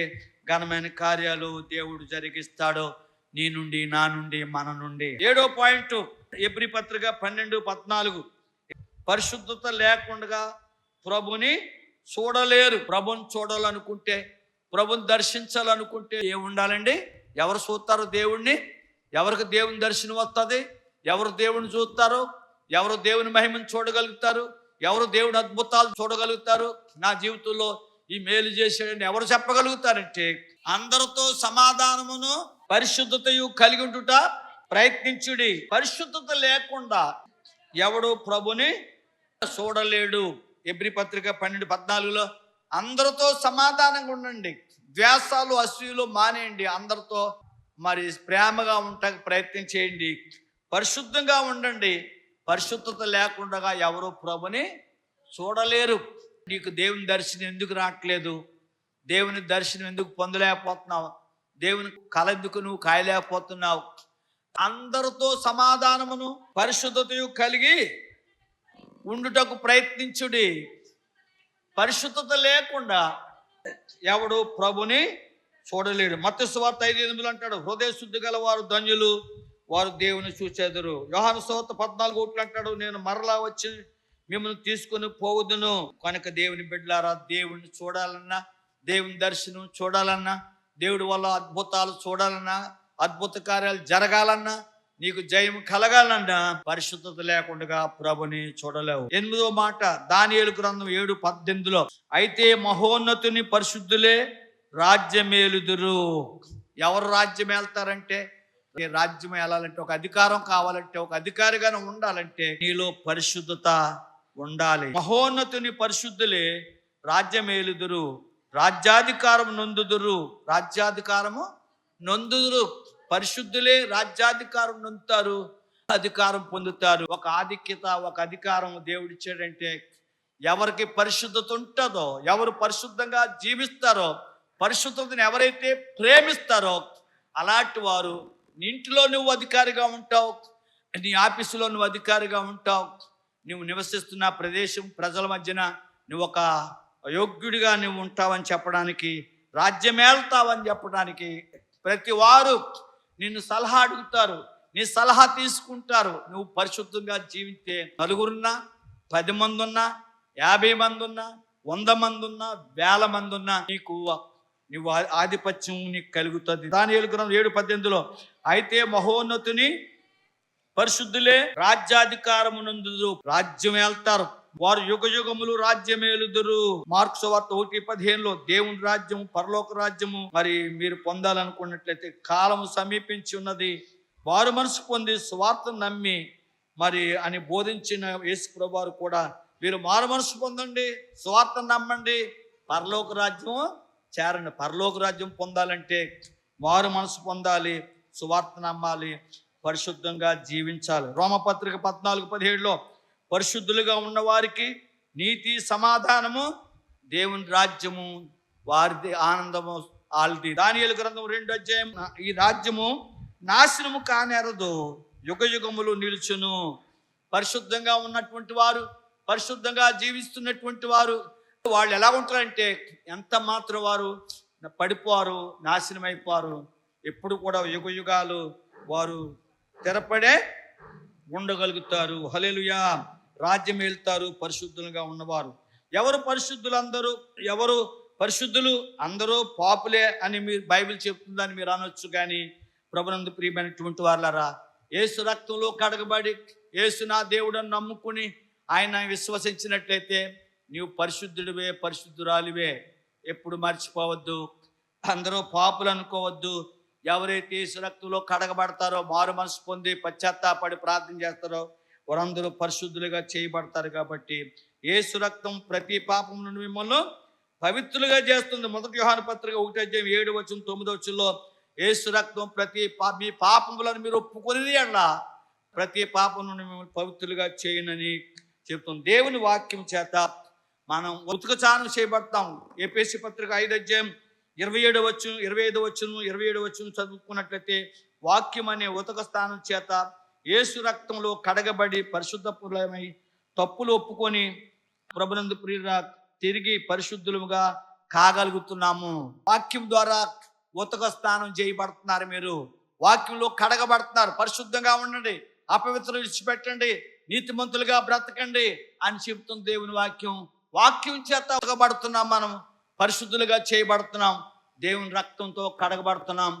ఘనమైన కార్యాలు దేవుడు జరిగిస్తాడు, నీ నుండి, నా నుండి, మన నుండి. 7వ పాయింట్, ఎబ్రీ పత్రిక 12:14. పరిశుద్ధత లేకుండా ప్రభుని చూడలేరు. ప్రభుని చూడాలనుకుంటే, ప్రభుని దర్శించాలనుకుంటే ఏముండాలండి? ఎవరు చూస్తారు దేవుణ్ణి? ఎవరికి దేవుని దర్శనం వస్తుంది? ఎవరు దేవుని చూస్తారు? ఎవరు దేవుని మహిమను చూడగలుగుతారు? ఎవరు దేవుని అద్భుతాలు చూడగలుగుతారు? నా జీవితంలో ఈ మేలు చేశాడని ఎవరు చెప్పగలుగుతారంటే అందరితో సమాధానమును పరిశుద్ధతయు కలిగి ఉండుట ప్రయత్నించుడి. పరిశుద్ధత లేకుండా ఎవడు ప్రభుని చూడలేడు. ఎబ్రీ పత్రిక 12:14 అందరితో సమాధానంగా ఉండండి, ద్వేషాలు అసూయలు మానేయండి, అందరితో మరి ప్రేమగా ఉండటానికి ప్రయత్నం చేయండి, పరిశుద్ధంగా ఉండండి. పరిశుద్ధత లేకుండా ఎవరు ప్రభుని చూడలేరు. నీకు దేవుని దర్శనం ఎందుకు రావట్లేదు? దేవుని దర్శనం ఎందుకు పొందలేకపోతున్నావు? దేవుని కళ ఎందుకు నువ్వు కాయలేకపోతున్నావు? అందరితో సమాధానమును పరిశుద్ధతయు కలిగి ఉండుటకు ప్రయత్నించుడి. పరిశుద్ధత లేకుండా ఎవడు ప్రభుని చూడలేడు. మత్తయి సువార్త 5:8 అంటాడు, హృదయ శుద్ధి గల వారు ధన్యులు, వారు దేవుని చూచెదరు. యోహాను సువార్త 14:1 అంటాడు, నేను మరలా వచ్చి మిమ్మల్ని తీసుకుని పోవుదును. కనుక దేవుని బిడ్డలారా, దేవుని చూడాలన్నా, దేవుని దర్శనం చూడాలన్నా, దేవుడి వల్ల అద్భుతాలు చూడాలన్నా, అద్భుత కార్యాలు జరగాలన్నా, నీకు జయం కలగాలన్నా పరిశుద్ధత లేకుండా ప్రభుని చూడలేవు. 8వ మాట, దానియేలు గ్రంథం 7:18. అయితే మహోన్నతుని పరిశుద్ధులే రాజ్యమేలుదురు. ఎవరు రాజ్యం వెళ్తారంటే, రాజ్యం వెళ్ళాలంటే, ఒక అధికారం కావాలంటే, ఒక అధికారిగానే ఉండాలంటే నీలో పరిశుద్ధత ఉండాలి. మహోన్నతుని పరిశుద్ధులే రాజ్యమేలుదురు, రాజ్యాధికారం నొందుదురు. రాజ్యాధికారము నొందుదురు. పరిశుద్ధులే రాజ్యాధికారం నొందుతారు, అధికారం పొందుతారు. ఒక ఆధిక్యత, ఒక అధికారం దేవుడిచ్చాడంటే ఎవరికి పరిశుద్ధత ఉంటుందో, ఎవరు పరిశుద్ధంగా జీవిస్తారో, పరిశుద్ధతను ఎవరైతే ప్రేమిస్తారో అలాంటి వారు ఇంటిలో నువ్వు అధికారిగా ఉంటావు, నీ ఆఫీసులో నువ్వు అధికారిగా ఉంటావు, నువ్వు నివసిస్తున్న ప్రదేశం ప్రజల మధ్యన నువ్వు ఒక యోగ్యుడిగా నువ్వు ఉంటావని చెప్పడానికి, రాజ్యమేళ్తావని చెప్పడానికి ప్రతి వారు నిన్ను సలహా అడుగుతారు, నీ సలహా తీసుకుంటారు. నువ్వు పరిశుద్ధంగా జీవిస్తే నలుగురున్నా, 10 మంది ఉన్నా, 50 మంది ఉన్నా, 100 మంది ఉన్నా, 1000 మంది ఉన్నా నువ్వు ఆధిపత్యం నీకు కలుగుతుంది. దానియేలు గ్రంథం 7:18లో అయితే మహోన్నతుని పరిశుద్ధులే రాజ్యాధికారమునందురు, రాజ్యం వెళ్తారు, వారు యుగ యుగములు రాజ్యమేలుదురు. మార్కు సువార్త 1:15లో దేవుని రాజ్యము పరలోక రాజ్యము మరి మీరు పొందాలనుకున్నట్లయితే కాలము సమీపించి ఉన్నది, వారు మనసు పొంది సువార్తను నమ్మి మరి అని బోధించిన యేసు ప్రభువారు కూడా మీరు మారు మనసు పొందండి, సువార్తను నమ్మండి, పరలోక రాజ్యము చేరండి. పరలోక రాజ్యం పొందాలంటే మారు మనసు పొందాలి, సువార్త నమ్మాలి, పరిశుద్ధంగా జీవించాలి. రోమపత్రిక 14:17లో పరిశుద్ధులుగా ఉన్నవారికి నీతి సమాధానము దేవుని రాజ్యము వారిది, ఆనందము వాళ్ళది. దానియేలు గ్రంథం 2 ఈ రాజ్యము నాశనము కానేరదు, యుగ యుగములు నిలుచును. పరిశుద్ధంగా ఉన్నటువంటి వారు, పరిశుద్ధంగా జీవిస్తున్నటువంటి వారు వాళ్ళు ఎలా ఉంటారంటే ఎంత మాత్రం వారు పడిపోరు, నాశనం అయిపోరు, ఎప్పుడు కూడా యుగ యుగాలు వారు స్థిరపడే ఉండగలుగుతారు. హల్లెలూయా. రాజ్యం వెళ్తారు పరిశుద్ధులుగా ఉన్నవారు. ఎవరు పరిశుద్ధులు? ఎవరు పరిశుద్ధులు? అందరూ పాపులే అని మీరు బైబిల్ చెప్తుందని మీరు అనొచ్చు. కానీ ప్రభునందు ప్రియమైనటువంటి వారులారా, యేసు రక్తంలో కడగబడి యేసు నా దేవుడని నమ్ముకుని ఆయన విశ్వసించినట్లయితే నీవు పరిశుద్ధుడివే, పరిశుద్ధురాలివే. ఎప్పుడు మర్చిపోవద్దు. అందరూ పాపులు అనుకోవద్దు. ఎవరైతే యేసు రక్తంలో కడగబడతారో, మారు మనసు పొంది పశ్చాత్తాపడి ప్రార్థన చేస్తారో వారందరూ పరిశుద్ధులుగా చేయబడతారు. కాబట్టి యేసు రక్తం ప్రతి పాపం నుండి మిమ్మల్ని పవిత్రులుగా చేస్తుంది. 1 యోహాను పత్రిక 1:7-9 యేసు రక్తం మీ పాపములను మీరు ఒప్పుకొని అలా ప్రతి పాపం నుండి మిమ్మల్ని పవిత్రులుగా చేయనని చెప్తుంది. దేవుని వాక్యం చేత మనం ఉతుక స్నానం చేయబడతాం. ఎఫెసీ పత్రిక 5:27-25 చదువుకున్నట్లయితే వాక్యం అనే ఉతక స్నానం చేత యేసు రక్తంలో కడగబడి పరిశుద్ధమై తప్పులు ఒప్పుకొని ప్రభునందు ప్రియురా తిరిగి పరిశుద్ధులుగా కాగలుగుతున్నాము. వాక్యం ద్వారా ఉతక స్నానం చేయబడుతున్నారు. మీరు వాక్యంలో కడగబడుతున్నారు. పరిశుద్ధంగా ఉండండి, అపవిత్రం విడిచిపెట్టండి, నీతిమంతులుగా బ్రతకండి అని చెప్తుంది దేవుని వాక్యం. వాక్యం చేత ఉతకబడుతున్నాం, మనం పరిశుద్ధులుగా చేయబడుతున్నాం, దేవుని రక్తంతో కడగబడుతున్నాం.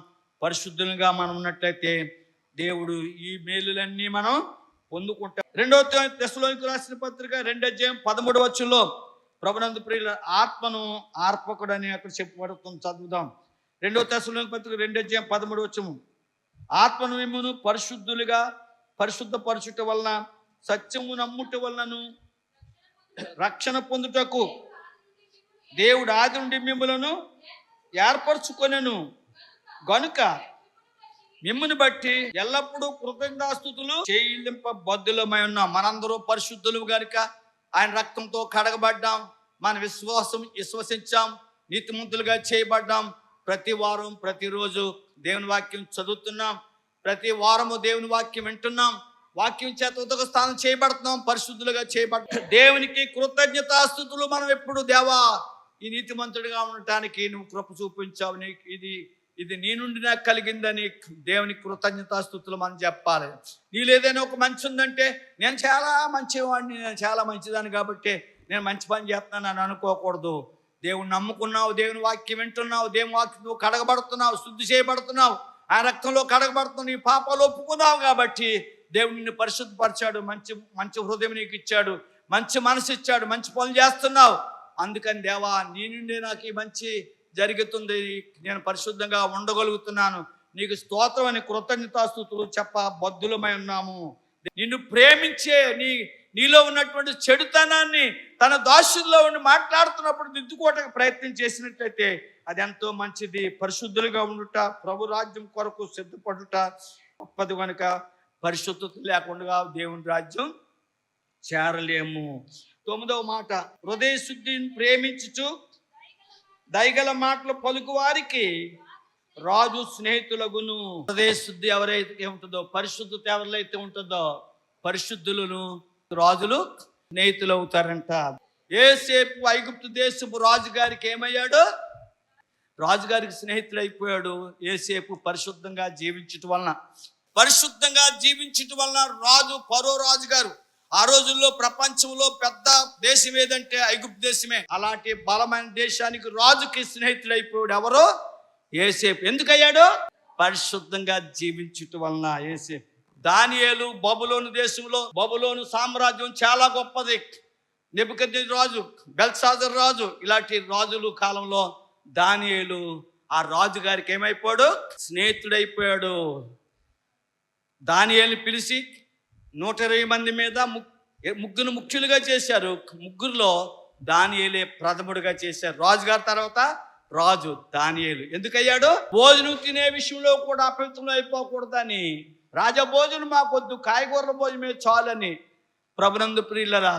పరిశుద్ధులుగా మనం ఉన్నట్లయితే దేవుడు ఈ మేలులన్నీ మనం పొందుకుంటాం. 2 తెస్సలోనికీయులకు రాసిన పత్రిక 2:13 ప్రభునందు ప్రియుల ఆత్మను ఆర్పకుడని అక్కడ చెప్పబడుతుంది. చదువుదాం. 2 తెస్సలోనికీయులకు పత్రిక 2:13 ఆత్మను మిమ్మును పరిశుద్ధులుగా పరిశుద్ధపరచుట వలన సత్యము నమ్ముట వలనను రక్షణ పొందుటకు దేవుడు ఆది నుండి మిమ్ములను ఏర్పరచుకొనెను గనుక మిమ్ముని బట్టి ఎల్లప్పుడూ కృతజ్ఞతాస్తుతులు చెల్లింపబద్ధులమై ఉన్నాం. మనందరూ పరిశుద్ధులు గనుక ఆయన రక్తంతో కడగబడ్డాం, మన విశ్వసించాం, నీతిమంతులుగా చేయబడ్డాం. ప్రతి వారం ప్రతిరోజు దేవుని వాక్యం చదువుతున్నాం, ప్రతి వారము దేవుని వాక్యం వింటున్నాం, వాక్యం చేత ఉతక స్నానం చేయబడుతున్నాం, పరిశుద్ధులుగా చేయబడ్డాం. దేవునికి కృతజ్ఞతాస్తుతులు. మనం ఎప్పుడు దేవా ఈ నీతిమంతుడిగా ఉండటానికి నువ్వు కృప చూపించావు, ఇది నీ నుండి నాకు కలిగిందని దేవునికి కృతజ్ఞతాస్తుతులు మనం చెప్పాలి. నీలో ఏదైనా ఒక మంచి ఉందంటే నేను చాలా మంచివాడిని, నేను చాలా మంచిదాన్ని కాబట్టి నేను మంచి పని చేస్తున్నాను అని అనుకోకూడదు. దేవుని నమ్ముకున్నావు, దేవుని వాక్యం వింటున్నావు, దేవుని వాక్యం నువ్వు కడగబడుతున్నావు, శుద్ధి చేయబడుతున్నావు, ఆ రక్తంలో కడగబడుతున్నావు, నీ పాపాలు ఒప్పుకున్నావు. కాబట్టి దేవుడు నిన్ను పరిశుద్ధపరిచాడు, మంచి హృదయం నీకు ఇచ్చాడు, మంచి మనసు ఇచ్చాడు, మంచి పనులు చేస్తున్నావు. అందుకని దేవా నీ నుండి నాకు ఈ మంచి జరుగుతుంది, నేను పరిశుద్ధంగా ఉండగలుగుతున్నాను, నీకు స్తోత్రం అని కృతజ్ఞతాస్తుతులు చెప్ప బద్ధులమై ఉన్నాము. నిన్ను ప్రేమించే నీలో ఉన్నటువంటి చెడుతనాన్ని తన దాసుల్లో ఉండి మాట్లాడుతున్నప్పుడు దిద్దుకోవటానికి ప్రయత్నం చేసినట్లయితే అది ఎంతో మంచిది. పరిశుద్ధులుగా ఉండుట, ప్రభు రాజ్యం కొరకు సిద్ధపడుట గొప్పది. కనుక పరిశుద్ధత లేకుండా దేవుని రాజ్యం చేరలేము. 9వ మాట, హృదయ శుద్ధిని ప్రేమించుచు దయగల మాటలు పలుకు వారికి రాజు స్నేహితులగును. హృదయ శుద్ధి ఎవరైతే ఉంటుందో, పరిశుద్ధత ఎవరైతే ఉంటుందో, పరిశుద్ధులను రాజులు స్నేహితులు అవుతారంట. యోసేపు ఐగుప్తు దేశపు రాజుగారికి ఏమయ్యాడు? రాజుగారికి స్నేహితుడు అయిపోయాడు. యోసేపు పరిశుద్ధంగా జీవించటం వలన రాజు, ఫరో రాజు గారు, ఆ రోజుల్లో ప్రపంచంలో పెద్ద దేశం ఏదంటే ఐగుప్తు దేశమే. అలాంటి బలమైన దేశానికి రాజుకి స్నేహితుడు అయిపోయాడు. ఎవరో? యోసేపు. ఎందుకయ్యాడు? పరిశుద్ధంగా జీవించటం వలన యోసేపు. దానియేలు బబులోను దేశంలో, బబులోను సామ్రాజ్యం చాలా గొప్పది. నెబుకద్నెజరు రాజు, బెల్షాజర్ రాజు, ఇలాంటి రాజులు కాలంలో దానియేలు ఆ రాజు గారికి ఏమైపోయాడు? స్నేహితుడైపోయాడు. దానియేలుని పిలిచి 120 మంది మీద ముగ్గురు ముఖ్యులుగా చేశారు. ముగ్గురులో దానియేలే ప్రథముడుగా చేశారు. రాజుగారి తర్వాత రాజు దానియేలు. ఎందుకయ్యాడు? భోజనం తినే విషయంలో కూడా అపవిత్రం అయిపోకూడదని, రాజభోజనం మాకొద్దు, కాయగూరల భోజనమే చాలని ప్రభునందు ప్రియులరా,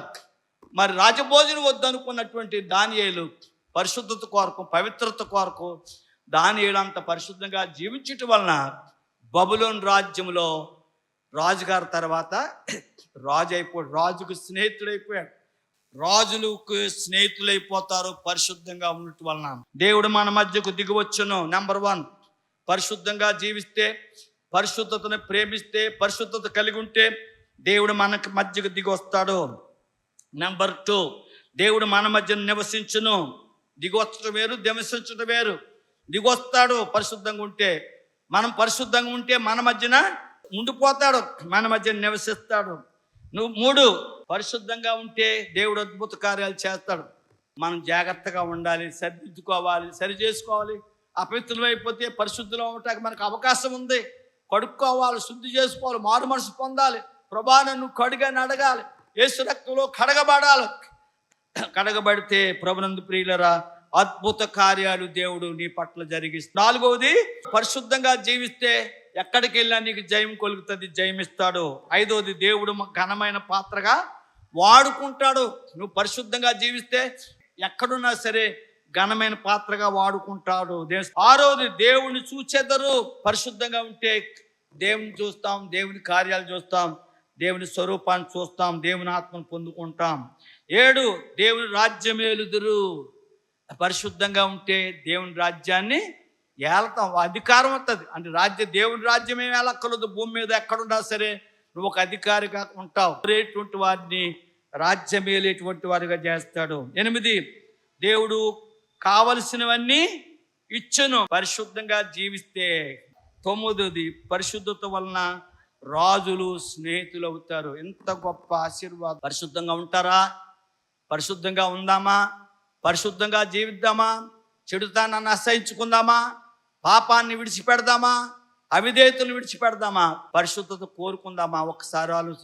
మరి రాజభోజనం వద్దు అనుకున్నటువంటి దానియేలు పరిశుద్ధత కొరకు, పవిత్రత కొరకు దానియేలు అంత పరిశుద్ధంగా జీవించటం వలన బబులోను రాజ్యంలో రాజుగారి తర్వాత రాజు అయిపోయాడు. రాజుకు స్నేహితుడైపోయాడు. రాజులకు స్నేహితులైపోతారు పరిశుద్ధంగా ఉండటం వలన. దేవుడు మన మధ్యకు దిగివచ్చును. నెంబర్ 1, పరిశుద్ధంగా జీవిస్తే, పరిశుద్ధతను ప్రేమిస్తే, పరిశుద్ధత కలిగి ఉంటే దేవుడు మనకు మధ్యకు దిగి వస్తాడు. నెంబర్ 2, దేవుడు మన మధ్య నివసించును. దిగొచ్చడం వేరు, నివసించడం వేరు. దిగొస్తాడు పరిశుద్ధంగా ఉంటే. మనం పరిశుద్ధంగా ఉంటే మన మధ్యన ఉండిపోతాడు, మన మధ్య నివసిస్తాడు. 3, పరిశుద్ధంగా ఉంటే దేవుడు అద్భుత కార్యాలు చేస్తాడు. మనం జాగ్రత్తగా ఉండాలి, సరిదిద్దుకోవాలి, సరి చేసుకోవాలి. అపవిత్రులు అయిపోతే పరిశుద్ధులు అవటానికి మనకు అవకాశం ఉంది. కడుక్కోవాలి, శుద్ధి చేసుకోవాలి, మారు మనసు పొందాలి. ప్రభా నన్ను కడుగని అడగాలి. యేసు రక్తంలో కడగబడాలి. కడగబడితే ప్రభునందు ప్రియులరా అద్భుత కార్యాలు దేవుడు నీ పట్ల జరిగిస్తాడు. 4వది, పరిశుద్ధంగా జీవిస్తే ఎక్కడికి వెళ్ళినా నీకు జయం కలుగుతుంది, జయమిస్తాడు. 5వది, దేవుడు ఘనమైన పాత్రగా వాడుకుంటాడు. నువ్వు పరిశుద్ధంగా జీవిస్తే ఎక్కడున్నా సరే ఘనమైన పాత్రగా వాడుకుంటాడు. 6వది, దేవుని చూచెదరు. పరిశుద్ధంగా ఉంటే దేవుని చూస్తాం, దేవుని కార్యాలు చూస్తాం, దేవుని స్వరూపాన్ని చూస్తాం, దేవుని ఆత్మను పొందుకుంటాం. 7, దేవుని రాజ్యం ఏలుదురు. పరిశుద్ధంగా ఉంటే దేవుని రాజ్యాన్ని ఏలతాం, అధికారం వస్తుంది. అంటే దేవుని రాజ్యం ఏమి ఏలక్కర్లేదు. భూమి మీద ఎక్కడున్నా సరే నువ్వు ఒక అధికారిగా ఉంటావు. రేటువంటి వారిని రాజ్యం ఏలేటువంటి వారిగా చేస్తాడు. 8, దేవుడు కావలసినవన్నీ ఇచ్చును పరిశుద్ధంగా జీవిస్తే. 9, పరిశుద్ధత వలన రాజులు స్నేహితులు అవుతారు. ఎంత గొప్ప ఆశీర్వాదం. పరిశుద్ధంగా ఉంటారా? పరిశుద్ధంగా ఉందామా? పరిశుద్ధంగా జీవిద్దామా? చెడుతానాన్ని అసహించుకుందామా? పాపాన్ని విడిచిపెడదామా? అవిధేయతను విడిచిపెడదామా? పరిశుద్ధత కోరుకుందామా? ఒకసారి ఆలోచించి